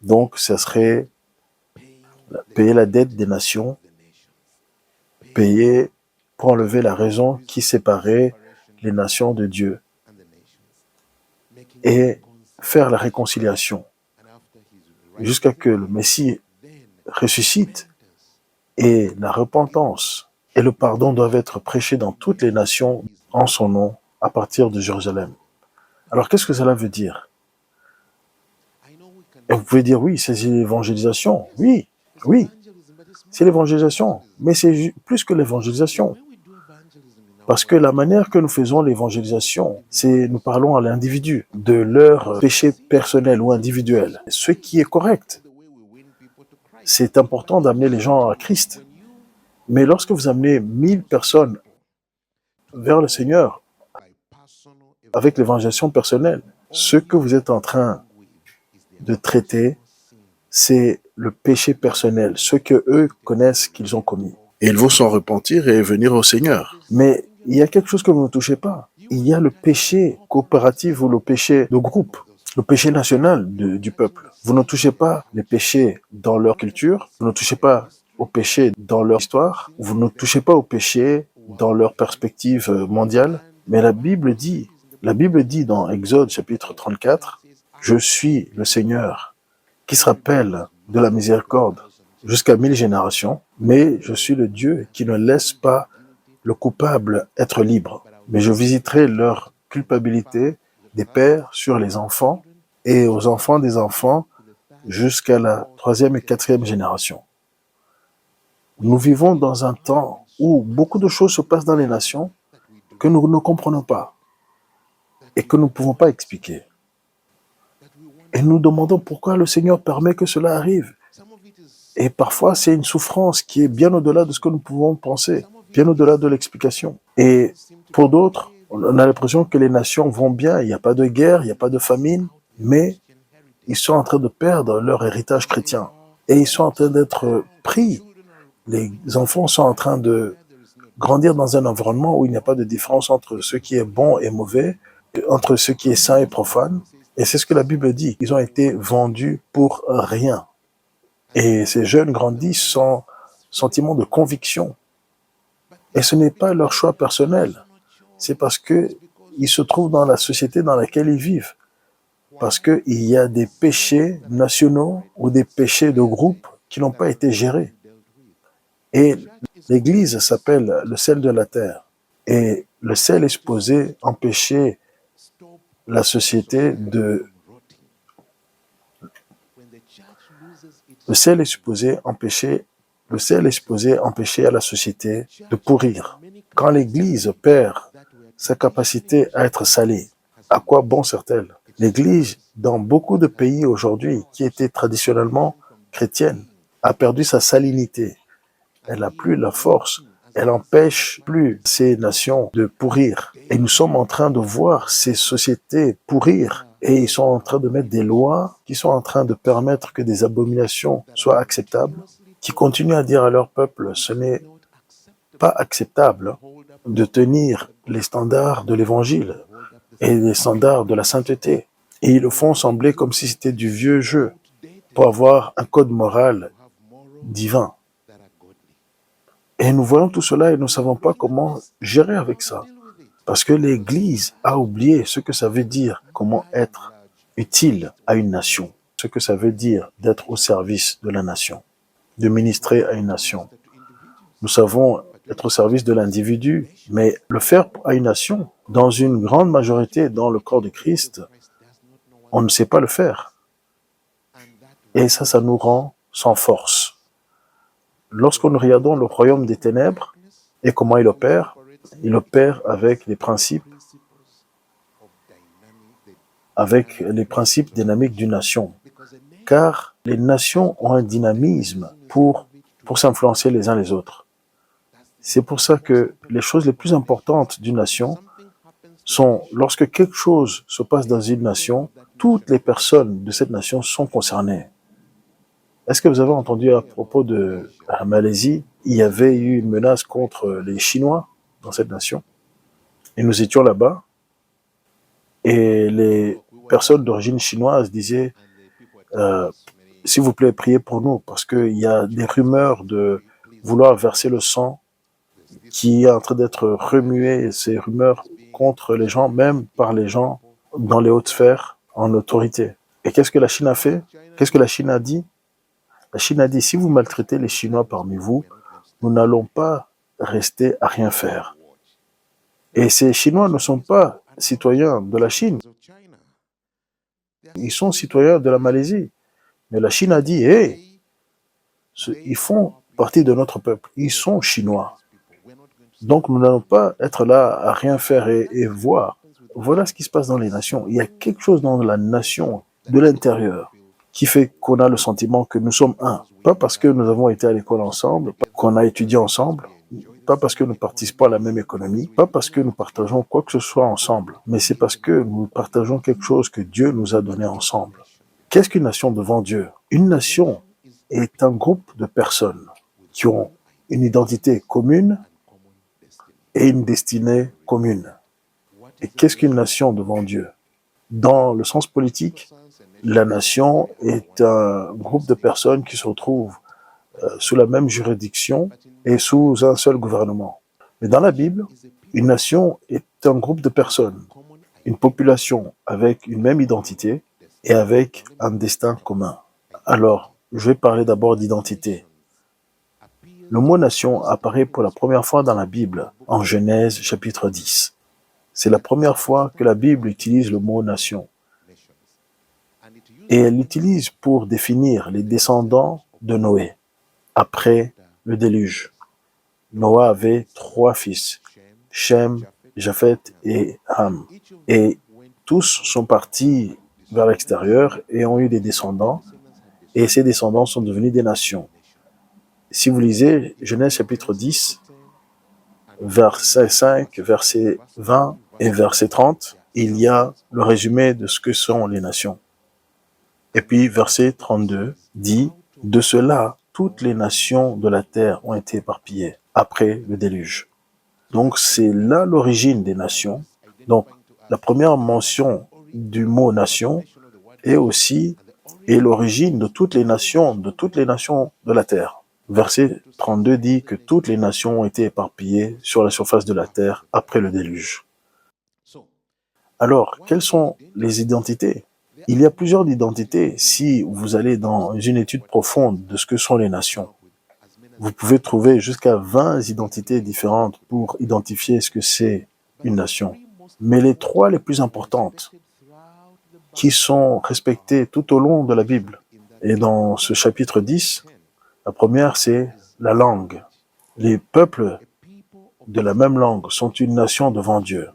Donc, ça serait payer la dette des nations, payer pour enlever la raison qui séparait les nations de Dieu et faire la réconciliation jusqu'à que le Messie ressuscite et la repentance et le pardon doivent être prêchés dans toutes les nations en son nom à partir de Jérusalem. Alors, qu'est-ce que cela veut dire? Et vous pouvez dire, oui, c'est l'évangélisation. Oui, c'est l'évangélisation. Mais c'est plus que l'évangélisation. Parce que la manière que nous faisons l'évangélisation, c'est nous parlons à l'individu de leur péché personnel ou individuel. Ce qui est correct. C'est important d'amener les gens à Christ. Mais lorsque vous amenez 1000 personnes vers le Seigneur avec l'évangélisation personnelle, ce que vous êtes en train de traiter, c'est le péché personnel, ce que eux connaissent qu'ils ont commis. Et ils vont s'en repentir et venir au Seigneur. Mais il y a quelque chose que vous ne touchez pas. Il y a le péché coopératif ou le péché de groupe, le péché national du peuple. Vous ne touchez pas les péchés dans leur culture, vous ne touchez pas au péché dans leur histoire, vous ne touchez pas au péché dans leur perspective mondiale. Mais la Bible dit dans Exode chapitre 34, « Je suis le Seigneur qui se rappelle de la miséricorde jusqu'à 1000 générations, mais je suis le Dieu qui ne laisse pas le coupable être libre. Mais je visiterai leur culpabilité des pères sur les enfants et aux enfants des enfants jusqu'à la 3e et 4e génération. » Nous vivons dans un temps où beaucoup de choses se passent dans les nations que nous ne comprenons pas et que nous ne pouvons pas expliquer. Et nous demandons pourquoi le Seigneur permet que cela arrive. Et parfois, c'est une souffrance qui est bien au-delà de ce que nous pouvons penser, bien au-delà de l'explication. Et pour d'autres, on a l'impression que les nations vont bien, il n'y a pas de guerre, il n'y a pas de famine, mais ils sont en train de perdre leur héritage chrétien. Et ils sont en train d'être pris. Les enfants sont en train de grandir dans un environnement où il n'y a pas de différence entre ce qui est bon et mauvais, entre ce qui est saint et profane. Et c'est ce que la Bible dit. Ils ont été vendus pour rien. Et ces jeunes grandissent sans sentiment de conviction. Et ce n'est pas leur choix personnel. C'est parce qu'ils se trouvent dans la société dans laquelle ils vivent. Parce qu'il y a des péchés nationaux ou des péchés de groupe qui n'ont pas été gérés. Et l'Église s'appelle le sel de la terre. Et le sel est supposé empêcher la société de... Le sel est supposé empêcher à la société de pourrir. Quand l'Église perd sa capacité à être salée, à quoi bon sert-elle? L'Église, dans beaucoup de pays aujourd'hui, qui était traditionnellement chrétienne, a perdu sa salinité. Elle n'a plus la force. Elle n'empêche plus ces nations de pourrir. Et nous sommes en train de voir ces sociétés pourrir. Et ils sont en train de mettre des lois qui sont en train de permettre que des abominations soient acceptables, qui continuent à dire à leur peuple, ce n'est pas acceptable de tenir les standards de l'Évangile et les standards de la sainteté. Et ils le font sembler comme si c'était du vieux jeu pour avoir un code moral divin. Et nous voyons tout cela et nous ne savons pas comment gérer avec ça. Parce que l'Église a oublié ce que ça veut dire, comment être utile à une nation, ce que ça veut dire d'être au service de la nation, de ministrer à une nation. Nous savons être au service de l'individu, mais le faire à une nation, dans une grande majorité dans le corps de Christ, On ne sait pas le faire. Et ça nous rend sans force. Lorsque nous regardons le royaume des ténèbres et comment il opère avec les principes dynamiques d'une nation. Car les nations ont un dynamisme pour s'influencer les uns les autres. C'est pour ça que les choses les plus importantes d'une nation sont lorsque quelque chose se passe dans une nation, toutes les personnes de cette nation sont concernées. Est-ce que vous avez entendu à propos de la Malaisie, il y avait eu une menace contre les Chinois dans cette nation? Et nous étions là-bas et les personnes d'origine chinoise disaient s'il vous plaît, priez pour nous parce qu'il y a des rumeurs de vouloir verser le sang qui est en train d'être remué, ces rumeurs contre les gens, même par les gens dans les hautes sphères en autorité. Et qu'est-ce que la Chine a fait? Qu'est-ce que la Chine a dit? La Chine a dit, si vous maltraitez les Chinois parmi vous, nous n'allons pas rester à rien faire. Et ces Chinois ne sont pas citoyens de la Chine. Ils sont citoyens de la Malaisie. Mais la Chine a dit, hey, ils font partie de notre peuple. Ils sont Chinois. Donc nous n'allons pas être là à rien faire et voir. Voilà ce qui se passe dans les nations. Il y a quelque chose dans la nation, de l'intérieur, qui fait qu'on a le sentiment que nous sommes un. Pas parce que nous avons été à l'école ensemble, qu'on a étudié ensemble, pas parce que nous participons à la même économie, pas parce que nous partageons quoi que ce soit ensemble, mais c'est parce que nous partageons quelque chose que Dieu nous a donné ensemble. Qu'est-ce qu'une nation devant Dieu? Une nation est un groupe de personnes qui ont une identité commune et une destinée commune. Et qu'est-ce qu'une nation devant Dieu? Dans le sens politique, la nation est un groupe de personnes qui se retrouvent sous la même juridiction et sous un seul gouvernement. Mais dans la Bible, une nation est un groupe de personnes, une population avec une même identité et avec un destin commun. Alors, je vais parler d'abord d'identité. Le mot nation apparaît pour la première fois dans la Bible, en Genèse chapitre 10. C'est la première fois que la Bible utilise le mot nation. Et elle l'utilise pour définir les descendants de Noé, après le déluge. Noé avait 3 fils, Shem, Japheth et Ham. Et tous sont partis vers l'extérieur et ont eu des descendants. Et ces descendants sont devenus des nations. Si vous lisez Genèse chapitre 10, verset 5, verset 20 et verset 30, il y a le résumé de ce que sont les nations. Et puis verset 32 dit, de cela, toutes les nations de la terre ont été éparpillées après le déluge. Donc c'est là l'origine des nations. Donc la première mention du mot nation est l'origine de toutes les nations de la terre. Verset 32 dit que toutes les nations ont été éparpillées sur la surface de la terre après le déluge. Alors, quelles sont les identités? Il y a plusieurs identités si vous allez dans une étude profonde de ce que sont les nations. Vous pouvez trouver jusqu'à 20 identités différentes pour identifier ce que c'est une nation. Mais les 3 les plus importantes, qui sont respectées tout au long de la Bible, et dans ce chapitre 10, la première, c'est la langue. Les peuples de la même langue sont une nation devant Dieu.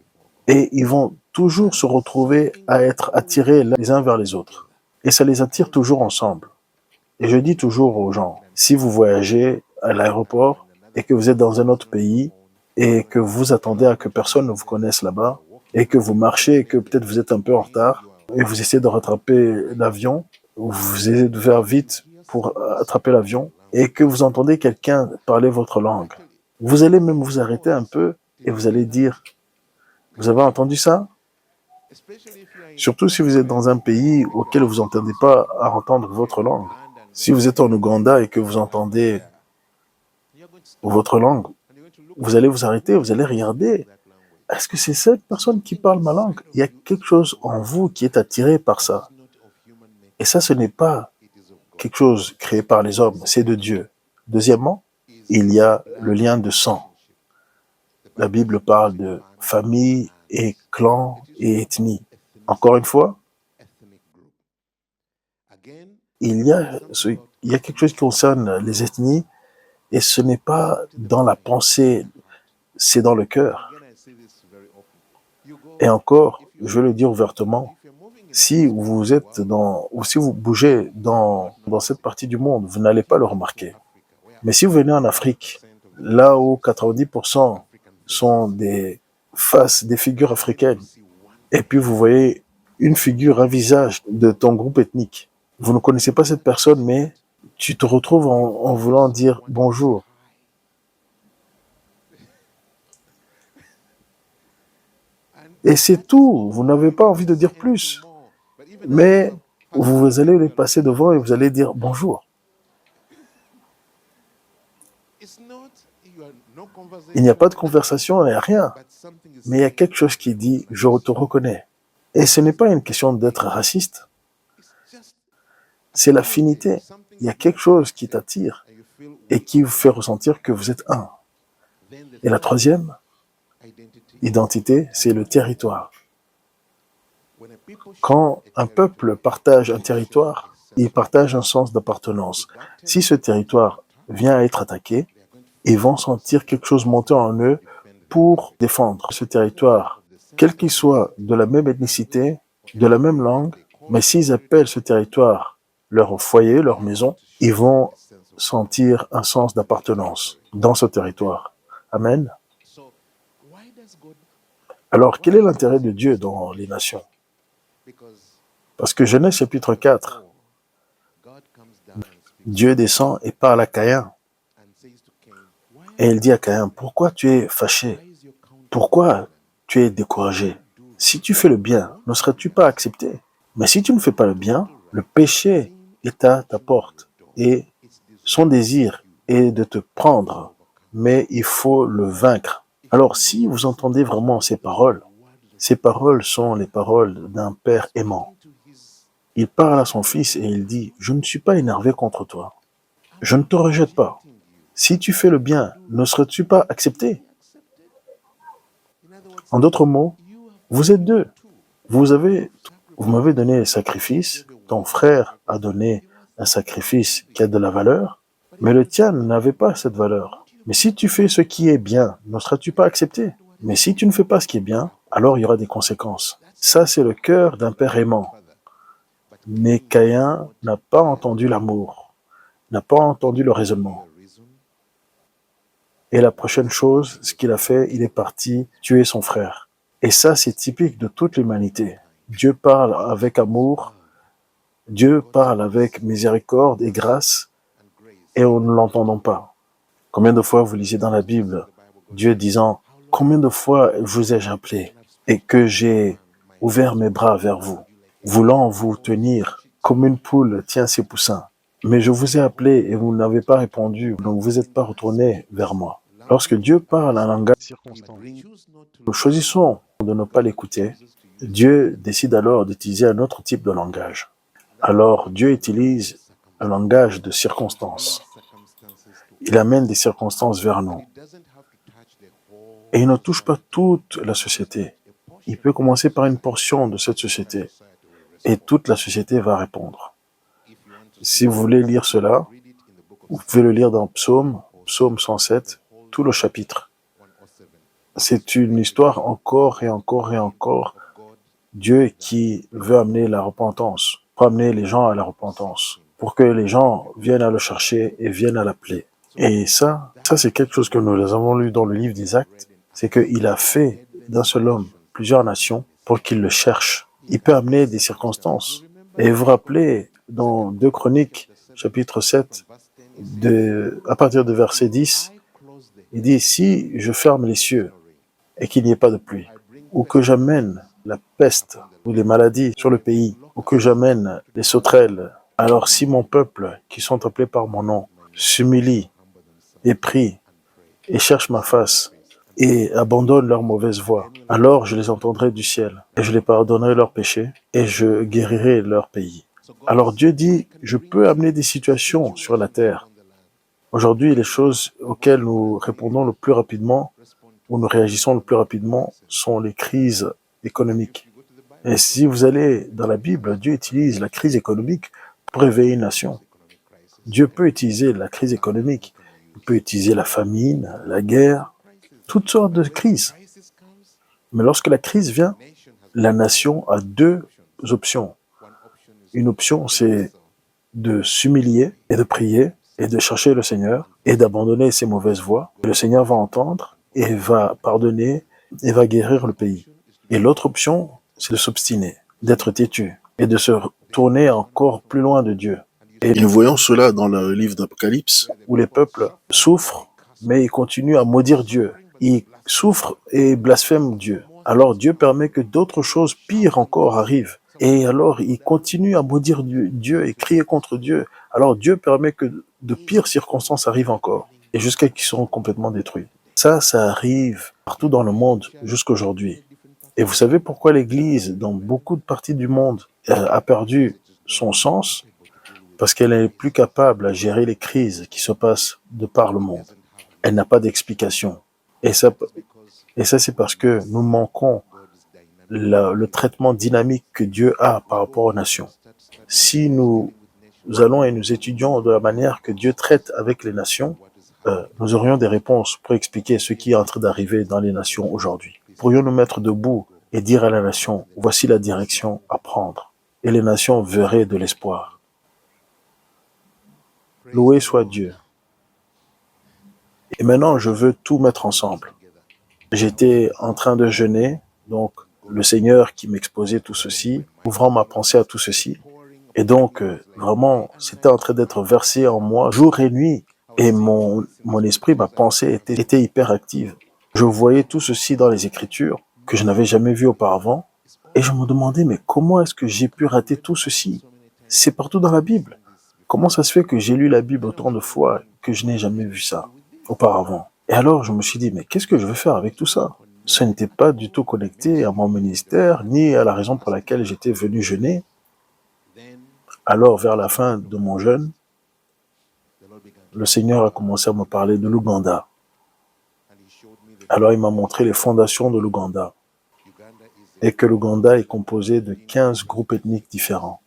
Et ils vont toujours se retrouver à être attirés les uns vers les autres. Et ça les attire toujours ensemble. Et je dis toujours aux gens, si vous voyagez à l'aéroport et que vous êtes dans un autre pays et que vous attendez à que personne ne vous connaisse là-bas et que vous marchez et que peut-être vous êtes un peu en retard et vous essayez de rattraper l'avion, vous essayez de faire vite pour attraper l'avion et que vous entendez quelqu'un parler votre langue, vous allez même vous arrêter un peu et vous allez dire, vous avez entendu ça? Surtout si vous êtes dans un pays auquel vous n'entendez pas à entendre votre langue. Si vous êtes en Ouganda et que vous entendez votre langue, vous allez vous arrêter, vous allez regarder. Est-ce que c'est cette personne qui parle ma langue? Il y a quelque chose en vous qui est attiré par ça. Et ça, ce n'est pas quelque chose créé par les hommes, c'est de Dieu. Deuxièmement, il y a le lien de sang. La Bible parle de famille et clan et ethnie. Encore une fois, il y a quelque chose qui concerne les ethnies, et ce n'est pas dans la pensée, c'est dans le cœur. Et encore, je vais le dire ouvertement, si vous êtes ou si vous bougez dans cette partie du monde, vous n'allez pas le remarquer. Mais si vous venez en Afrique, là où 90% sont des faces, des figures africaines, et puis vous voyez une figure, un visage de ton groupe ethnique, vous ne connaissez pas cette personne, mais tu te retrouves en voulant dire bonjour. Et c'est tout, vous n'avez pas envie de dire plus. Mais vous allez les passer devant et vous allez dire bonjour. Il n'y a pas de conversation, il n'y a rien. Mais il y a quelque chose qui dit, je te reconnais. Et ce n'est pas une question d'être raciste. C'est l'affinité. Il y a quelque chose qui t'attire et qui vous fait ressentir que vous êtes un. Et la troisième identité, c'est le territoire. Quand un peuple partage un territoire, il partage un sens d'appartenance. Si ce territoire vient à être attaqué, ils vont sentir quelque chose monter en eux pour défendre ce territoire, quel qu'il soit, de la même ethnicité, de la même langue, mais s'ils appellent ce territoire leur foyer, leur maison, ils vont sentir un sens d'appartenance dans ce territoire. Amen. Alors, quel est l'intérêt de Dieu dans les nations? Parce que Genèse chapitre 4, Dieu descend et parle à Caïn. Et il dit à Caïn, pourquoi tu es fâché? Pourquoi tu es découragé? Si tu fais le bien, ne serais-tu pas accepté? Mais si tu ne fais pas le bien, le péché est à ta porte. Et son désir est de te prendre, mais il faut le vaincre. Alors si vous entendez vraiment ces paroles sont les paroles d'un père aimant. Il parle à son fils et il dit, je ne suis pas énervé contre toi. Je ne te rejette pas. Si tu fais le bien, ne serais-tu pas accepté? En d'autres mots, vous êtes deux. Vous m'avez donné un sacrifice, ton frère a donné un sacrifice qui a de la valeur, mais le tien n'avait pas cette valeur. Mais si tu fais ce qui est bien, ne seras-tu pas accepté? Mais si tu ne fais pas ce qui est bien, alors il y aura des conséquences. Ça, c'est le cœur d'un père aimant. Mais Caïn n'a pas entendu l'amour, n'a pas entendu le raisonnement. Et la prochaine chose, ce qu'il a fait, il est parti tuer son frère. Et ça, c'est typique de toute l'humanité. Dieu parle avec amour, Dieu parle avec miséricorde et grâce, et on ne l'entend pas. Combien de fois vous lisez dans la Bible, Dieu disant, combien de fois vous ai-je appelé et que j'ai ouvert mes bras vers vous, voulant vous tenir comme une poule tient ses poussins. Mais je vous ai appelé et vous n'avez pas répondu, donc vous n'êtes pas retourné vers moi. Lorsque Dieu parle un langage circonstance, nous choisissons de ne pas l'écouter. Dieu décide alors d'utiliser un autre type de langage. Alors Dieu utilise un langage de circonstance. Il amène des circonstances vers nous. Et il ne touche pas toute la société. Il peut commencer par une portion de cette société. Et toute la société va répondre. Si vous voulez lire cela, vous pouvez le lire dans Psaume 107, tout le chapitre. C'est une histoire encore et encore et encore. Dieu qui veut amener la repentance, pour amener les gens à la repentance, pour que les gens viennent à le chercher et viennent à l'appeler. Et ça c'est quelque chose que nous avons lu dans le livre des Actes, c'est qu'il a fait d'un seul homme plusieurs nations pour qu'ils le cherchent. Il peut amener des circonstances. Et vous vous rappelez, dans 2 Chroniques, chapitre 7, à partir de verset 10, il dit, si je ferme les cieux et qu'il n'y ait pas de pluie, ou que j'amène la peste ou les maladies sur le pays, ou que j'amène les sauterelles, alors si mon peuple, qui sont appelés par mon nom, s'humilie et prie et cherche ma face et abandonne leur mauvaise voie, alors je les entendrai du ciel et je les pardonnerai leurs péchés et je guérirai leur pays. Alors Dieu dit, je peux amener des situations sur la terre. Aujourd'hui, les choses auxquelles nous répondons le plus rapidement, où nous réagissons le plus rapidement, sont les crises économiques. Et si vous allez dans la Bible, Dieu utilise la crise économique pour réveiller une nation. Dieu peut utiliser la crise économique, il peut utiliser la famine, la guerre, toutes sortes de crises. Mais lorsque la crise vient, la nation a deux options. Une option, c'est de s'humilier et de prier et de chercher le Seigneur et d'abandonner ses mauvaises voies. Le Seigneur va entendre et va pardonner et va guérir le pays. Et l'autre option, c'est de s'obstiner, d'être têtu et de se tourner encore plus loin de Dieu. Et nous voyons cela dans le livre d'Apocalypse. Où les peuples souffrent, mais ils continuent à maudire Dieu. Ils souffrent et blasphèment Dieu. Alors Dieu permet que d'autres choses pires encore arrivent. Et alors ils continuent à maudire Dieu et crier contre Dieu. Alors Dieu permet que de pires circonstances arrivent encore. Et jusqu'à ce qu'ils seront complètement détruits. Ça arrive partout dans le monde jusqu'aujourd'hui. Et vous savez pourquoi l'Église, dans beaucoup de parties du monde, a perdu son sens? Parce qu'elle n'est plus capable à gérer les crises qui se passent de par le monde. Elle n'a pas d'explication. Et ça c'est parce que nous manquons le traitement dynamique que Dieu a par rapport aux nations. Si nous allons et nous étudions de la manière que Dieu traite avec les nations, nous aurions des réponses pour expliquer ce qui est en train d'arriver dans les nations aujourd'hui. Pourrions nous mettre debout et dire à la nation, voici la direction à prendre. Et les nations verraient de l'espoir. Loué soit Dieu. Et maintenant, je veux tout mettre ensemble. J'étais en train de jeûner, donc le Seigneur qui m'exposait tout ceci, ouvrant ma pensée à tout ceci. Et donc, vraiment, c'était en train d'être versé en moi jour et nuit. Et mon esprit, ma pensée était hyper active. Je voyais tout ceci dans les Écritures que je n'avais jamais vu auparavant. Et je me demandais, mais comment est-ce que j'ai pu rater tout ceci? C'est partout dans la Bible. Comment ça se fait que j'ai lu la Bible autant de fois que je n'ai jamais vu ça auparavant? Et alors, je me suis dit, mais qu'est-ce que je vais faire avec tout ça? Ce n'était pas du tout connecté à mon ministère, ni à la raison pour laquelle j'étais venu jeûner. Alors, vers la fin de mon jeûne, le Seigneur a commencé à me parler de l'Ouganda. Alors, il m'a montré les fondations de l'Ouganda. Et que l'Ouganda est composé de 15 groupes ethniques différents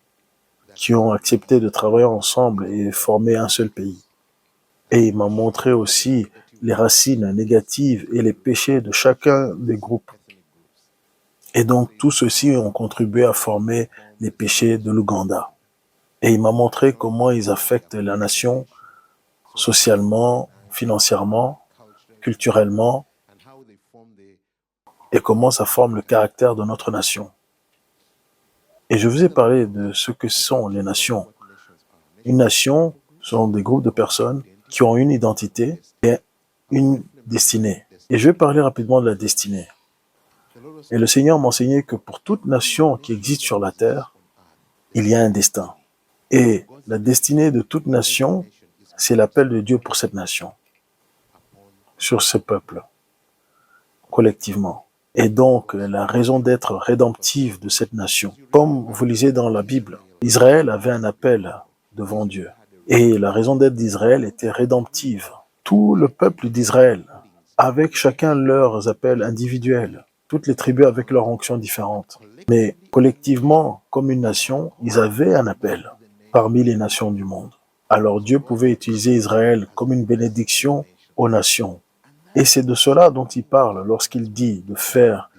qui ont accepté de travailler ensemble et former un seul pays. Et il m'a montré aussi les racines négatives et les péchés de chacun des groupes. Et donc, tout ceci ont contribué à former les péchés de l'Ouganda. Et il m'a montré comment ils affectent la nation socialement, financièrement, culturellement, et comment ça forme le caractère de notre nation. Et je vous ai parlé de ce que sont les nations. Une nation sont des groupes de personnes qui ont une identité et une destinée. Et je vais parler rapidement de la destinée. Et le Seigneur m'a enseigné que pour toute nation qui existe sur la terre, il y a un destin. Et la destinée de toute nation, c'est l'appel de Dieu pour cette nation, sur ce peuple, collectivement. Et donc, la raison d'être rédemptive de cette nation. Comme vous lisez dans la Bible, Israël avait un appel devant Dieu. Et la raison d'être d'Israël était rédemptive. Tout le peuple d'Israël, avec chacun leurs appels individuels, toutes les tribus avec leurs onctions différentes. Mais collectivement, comme une nation, ils avaient un appel parmi les nations du monde. Alors Dieu pouvait utiliser Israël comme une bénédiction aux nations. Et c'est de cela dont il parle lorsqu'il dit de faire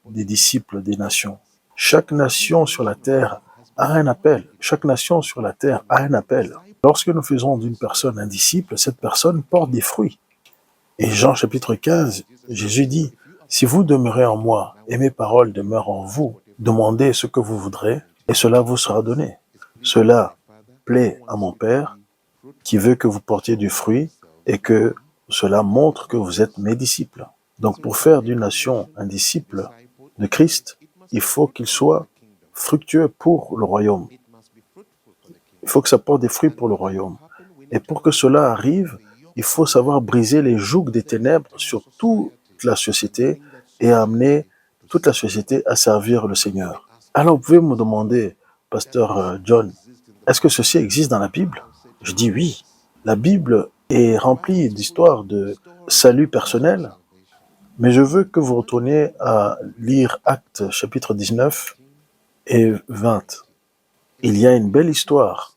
des disciples des nations. Chaque nation sur la terre a un appel. Chaque nation sur la terre a un appel. Lorsque nous faisons d'une personne un disciple, cette personne porte des fruits. Et Jean chapitre 15, Jésus dit, « Si vous demeurez en moi et mes paroles demeurent en vous, demandez ce que vous voudrez et cela vous sera donné. Cela plaît à mon Père qui veut que vous portiez du fruit et que cela montre que vous êtes mes disciples. » Donc pour faire d'une nation un disciple de Christ, il faut qu'il soit fructueux pour le royaume. Il faut que ça porte des fruits pour le royaume. Et pour que cela arrive, il faut savoir briser les jougs des ténèbres sur toute la société et amener toute la société à servir le Seigneur. Alors vous pouvez me demander, Pasteur John, est-ce que ceci existe dans la Bible? Je dis oui. La Bible est remplie d'histoires de salut personnel, mais je veux que vous retourniez à lire Actes chapitre 19 et 20. Il y a une belle histoire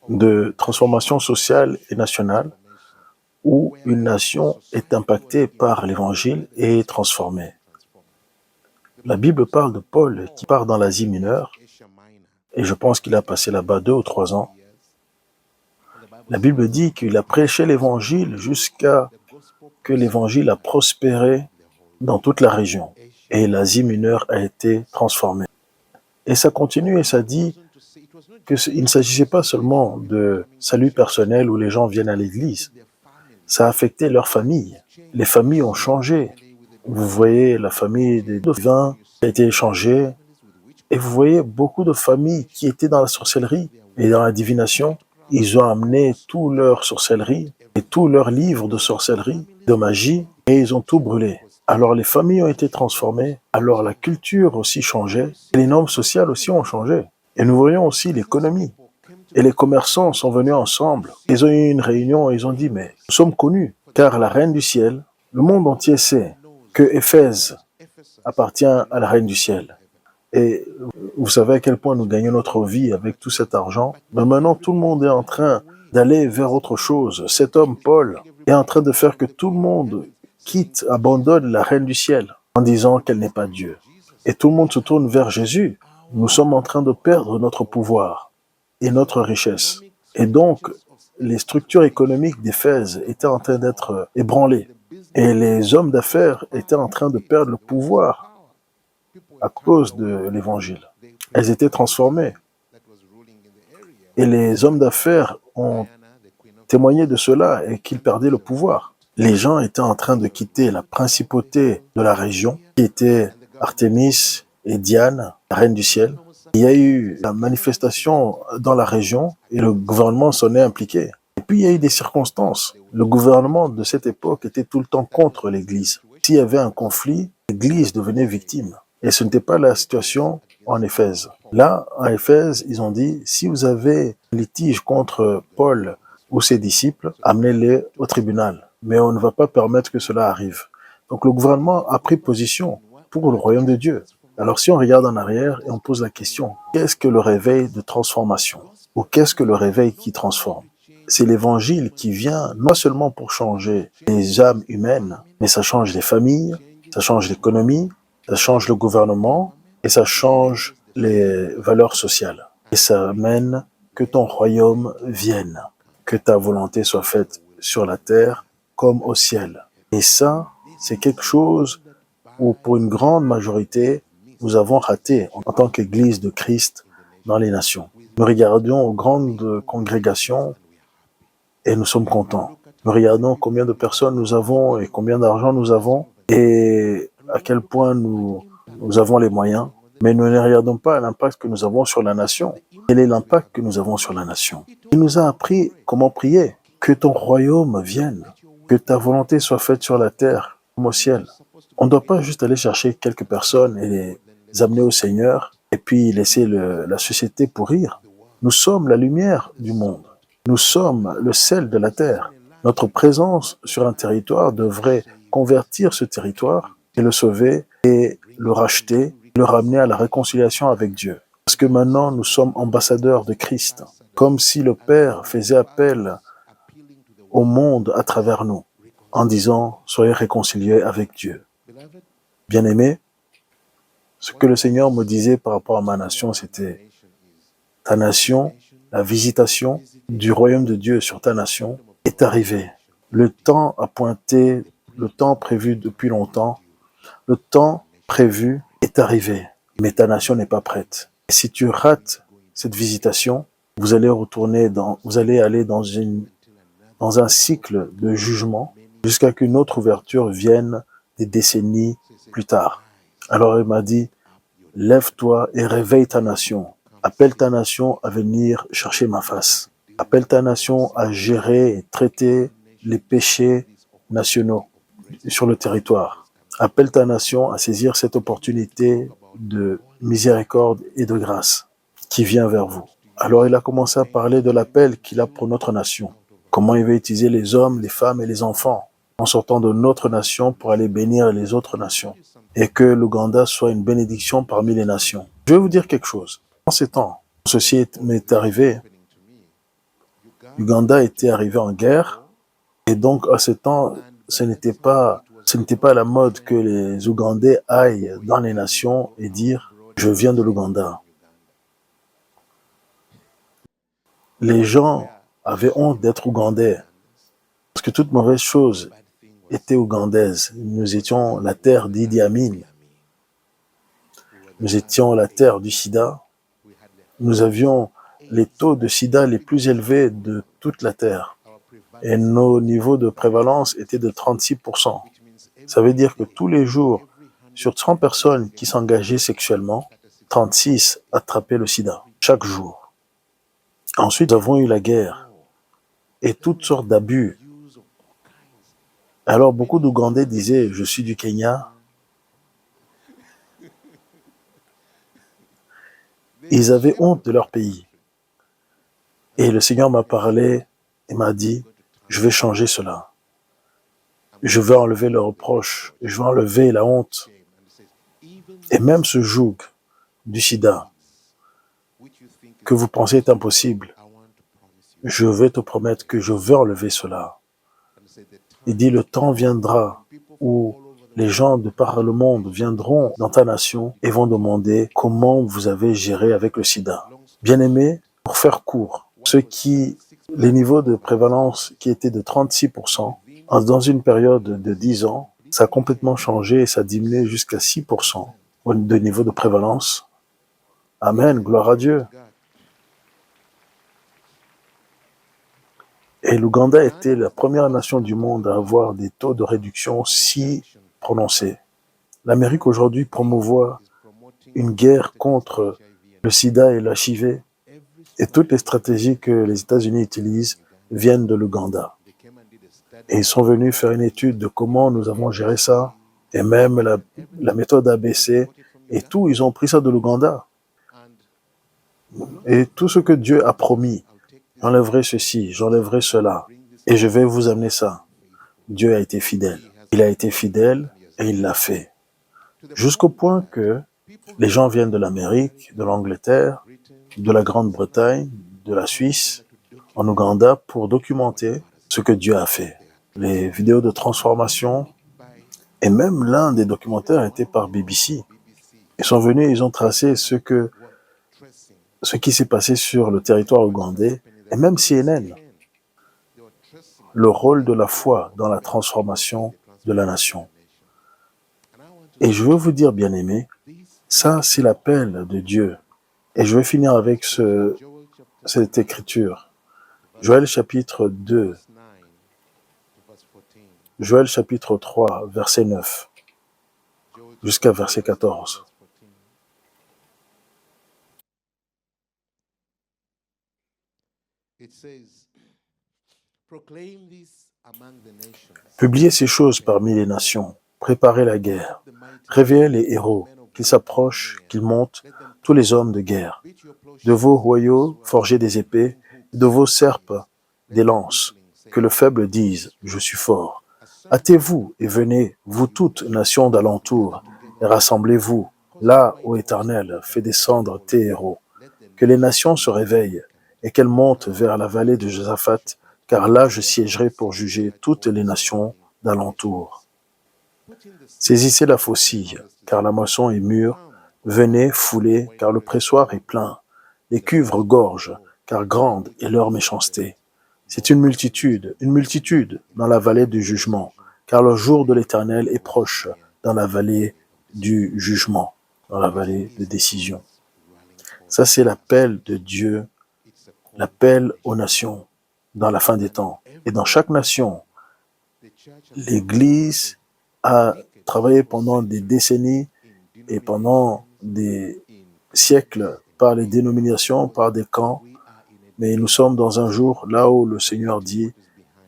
de transformation sociale et nationale où une nation est impactée par l'évangile et est transformée. La Bible parle de Paul qui part dans l'Asie mineure et je pense qu'il a passé là-bas 2 ou 3 ans. La Bible dit qu'il a prêché l'évangile jusqu'à que l'évangile a prospéré dans toute la région et l'Asie mineure a été transformée. Et ça continue et ça dit qu'il ne s'agissait pas seulement de salut personnel où les gens viennent à l'église. Ça a affecté leurs familles. Les familles ont changé. Vous voyez la famille des devins qui a été changée et vous voyez beaucoup de familles qui étaient dans la sorcellerie et dans la divination. Ils ont amené tout leur sorcellerie et tous leurs livres de sorcellerie, de magie et ils ont tout brûlé. Alors les familles ont été transformées, alors la culture aussi changeait, et les normes sociales aussi ont changé. Et nous voyons aussi l'économie. Et les commerçants sont venus ensemble. Ils ont eu une réunion et ils ont dit, mais nous sommes connus, car la reine du ciel, le monde entier sait que Éphèse appartient à la reine du ciel. Et vous savez à quel point nous gagnons notre vie avec tout cet argent. Mais maintenant, tout le monde est en train d'aller vers autre chose. Cet homme, Paul, est en train de faire que tout le monde quitte, abandonne la reine du ciel en disant qu'elle n'est pas Dieu. Et tout le monde se tourne vers Jésus. Nous sommes en train de perdre notre pouvoir et notre richesse. Et donc, les structures économiques d'Éphèse étaient en train d'être ébranlées. Et les hommes d'affaires étaient en train de perdre le pouvoir à cause de l'évangile. Elles étaient transformées. Et les hommes d'affaires ont témoigné de cela et qu'ils perdaient le pouvoir. Les gens étaient en train de quitter la principauté de la région, qui était Artémis et Diane, la reine du ciel. Il y a eu la manifestation dans la région et le gouvernement s'en est impliqué. Et puis il y a eu des circonstances. Le gouvernement de cette époque était tout le temps contre l'Église. S'il y avait un conflit, l'Église devenait victime. Et ce n'était pas la situation en Éphèse. Là, en Éphèse, ils ont dit, si vous avez un litige contre Paul ou ses disciples, amenez-les au tribunal. Mais on ne va pas permettre que cela arrive. Donc le gouvernement a pris position pour le royaume de Dieu. Alors si on regarde en arrière et on pose la question, qu'est-ce que le réveil de transformation? Ou qu'est-ce que le réveil qui transforme? C'est l'évangile qui vient non seulement pour changer les âmes humaines, mais ça change les familles, ça change l'économie, ça change le gouvernement et ça change les valeurs sociales. Et ça amène que ton royaume vienne, que ta volonté soit faite sur la terre comme au ciel. Et ça, c'est quelque chose où pour une grande majorité, nous avons raté en tant qu'Église de Christ dans les nations. Nous regardons aux grandes congrégations et nous sommes contents. Nous regardons combien de personnes nous avons et combien d'argent nous avons et à quel point nous avons les moyens. Mais nous ne regardons pas l'impact que nous avons sur la nation. Quel est l'impact que nous avons sur la nation? Il nous a appris comment prier. Que ton royaume vienne. Que ta volonté soit faite sur la terre comme au ciel. On ne doit pas juste aller chercher quelques personnes et les amener au Seigneur et puis laisser la société pourrir. Nous sommes la lumière du monde. Nous sommes le sel de la terre. Notre présence sur un territoire devrait convertir ce territoire et le sauver et le racheter, le ramener à la réconciliation avec Dieu. Parce que maintenant, nous sommes ambassadeurs de Christ, comme si le Père faisait appel au monde à travers nous, en disant « Soyez réconciliés avec Dieu ». Bien-aimés, ce que le Seigneur me disait par rapport à ma nation, c'était « Ta nation, la visitation du royaume de Dieu sur ta nation est arrivée. Le temps a pointé, le temps prévu depuis longtemps, le temps prévu est arrivé, mais ta nation n'est pas prête. Et si tu rates cette visitation, vous allez aller dans un cycle de jugement jusqu'à qu'une autre ouverture vienne des décennies plus tard. Alors il m'a dit, lève-toi et réveille ta nation. Appelle ta nation à venir chercher ma face. Appelle ta nation à gérer et traiter les péchés nationaux sur le territoire. Appelle ta nation à saisir cette opportunité de miséricorde et de grâce qui vient vers vous. Alors il a commencé à parler de l'appel qu'il a pour notre nation. Comment il va utiliser les hommes, les femmes et les enfants en sortant de notre nation pour aller bénir les autres nations. Et que l'Ouganda soit une bénédiction parmi les nations. Je vais vous dire quelque chose. En ces temps, ceci m'est arrivé. L'Ouganda était arrivé en guerre et donc à ce temps, ce n'était pas à la mode que les Ougandais aillent dans les nations et dire « je viens de l'Ouganda ». Les gens avaient honte d'être Ougandais parce que toute mauvaise chose était ougandaise. Nous étions la terre d'Idi Amin, nous étions la terre du sida, nous avions les taux de sida les plus élevés de toute la terre et nos niveaux de prévalence étaient de 36%. Ça veut dire que tous les jours, sur 100 personnes qui s'engageaient sexuellement, 36 attrapaient le sida, chaque jour. Ensuite, nous avons eu la guerre et toutes sortes d'abus. Alors, beaucoup d'Ougandais disaient « je suis du Kenya ». Ils avaient honte de leur pays. Et le Seigneur m'a parlé et m'a dit « je vais changer cela. Je vais enlever le reproche, je vais enlever la honte. » Et même ce joug du sida que vous pensez est impossible, je vais te promettre que je vais enlever cela. Il dit, le temps viendra où les gens de par le monde viendront dans ta nation et vont demander comment vous avez géré avec le sida. Bien-aimés, pour faire court, les niveaux de prévalence qui étaient de 36%, dans une période de 10 ans, ça a complètement changé et ça a diminué jusqu'à 6% de niveau de prévalence. Amen, gloire à Dieu. Et l'Ouganda était la première nation du monde à avoir des taux de réduction si prononcés. L'Amérique aujourd'hui promouvoit une guerre contre le sida et l'HIV et toutes les stratégies que les États-Unis utilisent viennent de l'Ouganda. Et ils sont venus faire une étude de comment nous avons géré ça et même la méthode ABC et tout, ils ont pris ça de l'Ouganda. Et tout ce que Dieu a promis, j'enlèverai ceci, j'enlèverai cela, et je vais vous amener ça. Dieu a été fidèle. Il a été fidèle et il l'a fait. Jusqu'au point que les gens viennent de l'Amérique, de l'Angleterre, de la Grande-Bretagne, de la Suisse, en Ouganda, pour documenter ce que Dieu a fait. Les vidéos de transformation, et même l'un des documentaires était par BBC. Ils sont venus, ils ont tracé ce qui s'est passé sur le territoire ougandais, et même CNN, le rôle de la foi dans la transformation de la nation. Et je veux vous dire, bien-aimés, ça c'est l'appel de Dieu. Et je vais finir avec cette écriture. Joël chapitre 2, Joël chapitre 3, verset 9, jusqu'à verset 14. Publiez ces choses parmi les nations, préparez la guerre, réveillez les héros, qu'ils s'approchent, qu'ils montent, tous les hommes de guerre. De vos royaux, forgez des épées, de vos serpes, des lances, que le faible dise, je suis fort. Hâtez-vous et venez, vous toutes nations d'alentour, et rassemblez-vous, là, ô Éternel, fais descendre tes héros. Que les nations se réveillent, et qu'elles montent vers la vallée de Josaphat, car là je siégerai pour juger toutes les nations d'alentour. Saisissez la faucille, car la moisson est mûre. Venez, foulez, car le pressoir est plein. Les cuivres gorgent, car grande est leur méchanceté. C'est une multitude dans la vallée du jugement, car le jour de l'Éternel est proche dans la vallée du jugement, dans la vallée de décision. Ça, c'est l'appel de Dieu, l'appel aux nations dans la fin des temps. Et dans chaque nation, l'Église a travaillé pendant des décennies et pendant des siècles par les dénominations, par des camps. Mais nous sommes dans un jour là où le Seigneur dit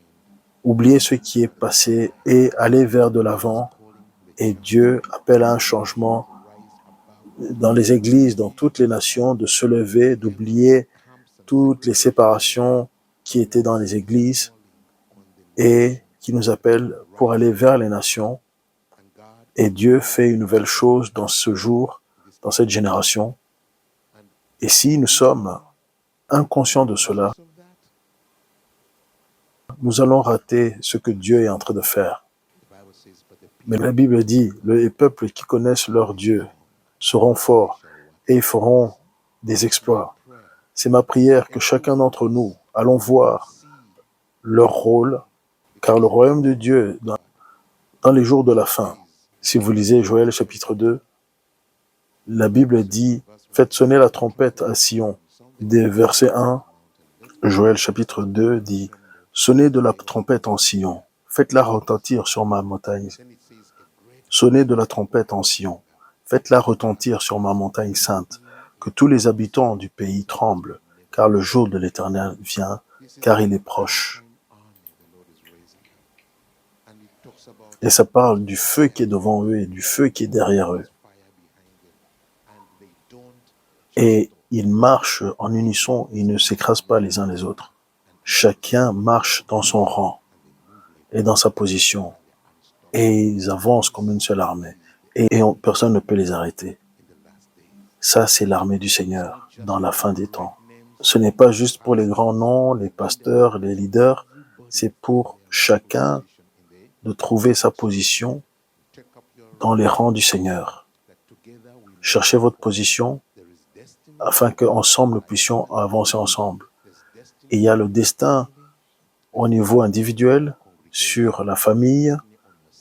« Oubliez ce qui est passé et allez vers de l'avant ». Et Dieu appelle à un changement dans les églises, dans toutes les nations, de se lever, d'oublier toutes les séparations qui étaient dans les églises et qui nous appelle pour aller vers les nations. Et Dieu fait une nouvelle chose dans ce jour, dans cette génération. Et si nous sommes inconscients de cela, nous allons rater ce que Dieu est en train de faire. Mais la Bible dit, les peuples qui connaissent leur Dieu seront forts et ils feront des exploits. C'est ma prière que chacun d'entre nous allons voir leur rôle, car le royaume de Dieu, dans les jours de la fin, si vous lisez Joël chapitre 2, la Bible dit, faites sonner la trompette à Sion. Des versets 1, Joël chapitre 2 dit, sonnez de la trompette en Sion, faites-la retentir sur ma montagne. Sonnez de la trompette en Sion, faites-la retentir sur ma montagne sainte, que tous les habitants du pays tremblent, car le jour de l'Éternel vient, car il est proche. Et ça parle du feu qui est devant eux et du feu qui est derrière eux. Et ils marchent en unisson, ils ne s'écrasent pas les uns les autres. Chacun marche dans son rang et dans sa position. Et ils avancent comme une seule armée. Et personne ne peut les arrêter. Ça, c'est l'armée du Seigneur dans la fin des temps. Ce n'est pas juste pour les grands noms, les pasteurs, les leaders. C'est pour chacun de trouver sa position dans les rangs du Seigneur. Cherchez votre position afin qu'ensemble nous puissions avancer ensemble. Et il y a le destin au niveau individuel, sur la famille,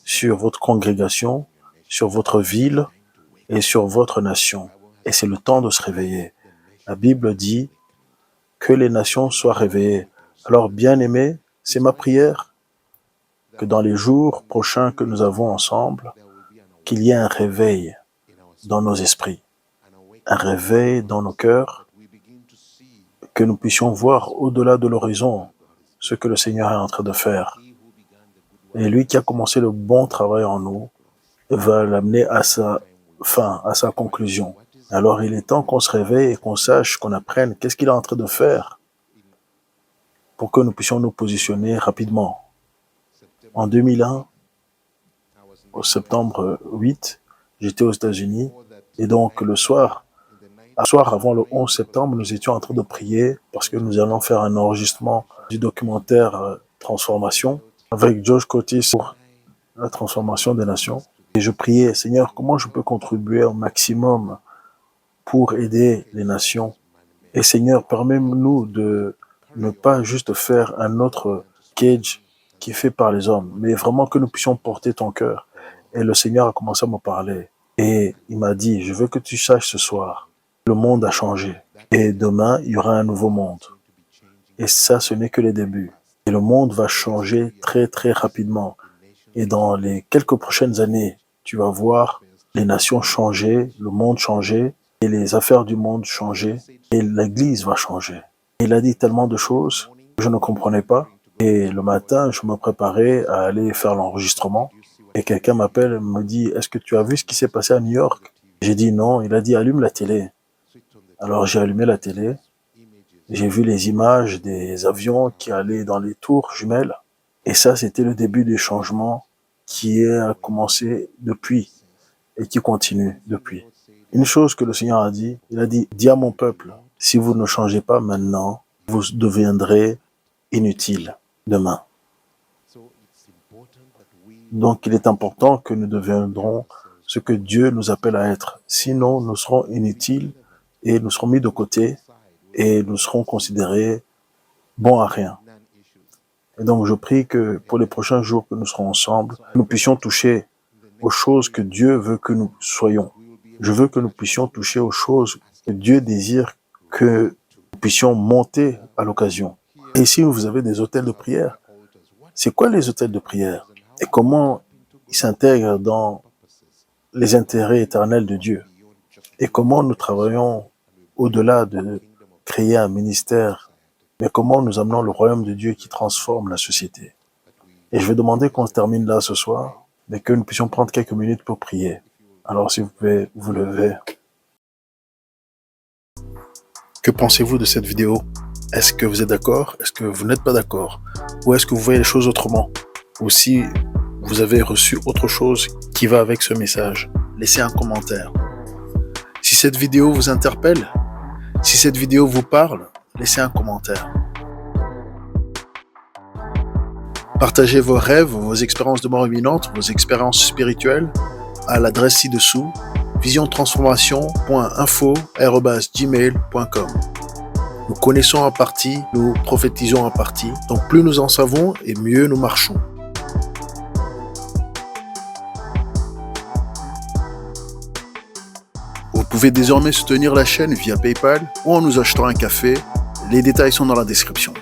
sur votre congrégation, sur votre ville et sur votre nation. Et c'est le temps de se réveiller. La Bible dit que les nations soient réveillées. Alors, bien-aimés, c'est ma prière que dans les jours prochains que nous avons ensemble, qu'il y ait un réveil dans nos esprits, un réveil dans nos cœurs, que nous puissions voir au-delà de l'horizon ce que le Seigneur est en train de faire. Et lui qui a commencé le bon travail en nous va l'amener à sa fin, à sa conclusion. Alors il est temps qu'on se réveille et qu'on sache, qu'on apprenne qu'est-ce qu'il est en train de faire pour que nous puissions nous positionner rapidement. En 2001, au septembre 8, j'étais aux États-Unis et donc le soir avant le 11 septembre, nous étions en train de prier parce que nous allons faire un enregistrement du documentaire Transformation avec Josh Cotis pour la transformation des nations. Et je priais, Seigneur, comment je peux contribuer au maximum pour aider les nations. Et Seigneur, permets-nous de ne pas juste faire un autre cage qui est fait par les hommes, mais vraiment que nous puissions porter ton cœur. Et le Seigneur a commencé à me parler. Et il m'a dit, je veux que tu saches ce soir, le monde a changé. Et demain, il y aura un nouveau monde. Et ça, ce n'est que les débuts. Et le monde va changer très, très rapidement. Et dans les quelques prochaines années, tu vas voir les nations changer, le monde changer, et les affaires du monde changer, et l'Église va changer. Il a dit tellement de choses que je ne comprenais pas. Et le matin, je me préparais à aller faire l'enregistrement. Et quelqu'un m'appelle et me dit, est-ce que tu as vu ce qui s'est passé à New York? J'ai dit non. Il a dit, allume la télé. Alors j'ai allumé la télé. J'ai vu les images des avions qui allaient dans les tours jumelles. Et ça, c'était le début des changements qui a commencé depuis et qui continue depuis. Une chose que le Seigneur a dit, il a dit, dis à mon peuple, si vous ne changez pas maintenant, vous deviendrez inutiles demain. Donc, il est important que nous deviendrons ce que Dieu nous appelle à être. Sinon, nous serons inutiles et nous serons mis de côté et nous serons considérés bons à rien. Et donc, je prie que pour les prochains jours que nous serons ensemble, nous puissions toucher aux choses que Dieu veut que nous soyons. Je veux que nous puissions toucher aux choses que Dieu désire que nous puissions monter à l'occasion. Et ici, vous avez des hôtels de prière. C'est quoi les hôtels de prière? Et comment ils s'intègrent dans les intérêts éternels de Dieu? Et comment nous travaillons au-delà de créer un ministère, mais comment nous amenons le royaume de Dieu qui transforme la société? Et je vais demander qu'on se termine là ce soir, mais que nous puissions prendre quelques minutes pour prier. Alors si vous pouvez vous lever. Que pensez-vous de cette vidéo? Est-ce que vous êtes d'accord? Est-ce que vous n'êtes pas d'accord? Ou est-ce que vous voyez les choses autrement? Ou si vous avez reçu autre chose qui va avec ce message, laissez un commentaire. Si cette vidéo vous interpelle, si cette vidéo vous parle, laissez un commentaire. Partagez vos rêves, vos expériences de mort imminente, vos expériences spirituelles à l'adresse ci-dessous visiontransformation.info@gmail.com. Nous connaissons en partie, nous prophétisons en partie. Donc plus nous en savons et mieux nous marchons. Vous pouvez désormais soutenir la chaîne via PayPal ou en nous achetant un café. Les détails sont dans la description.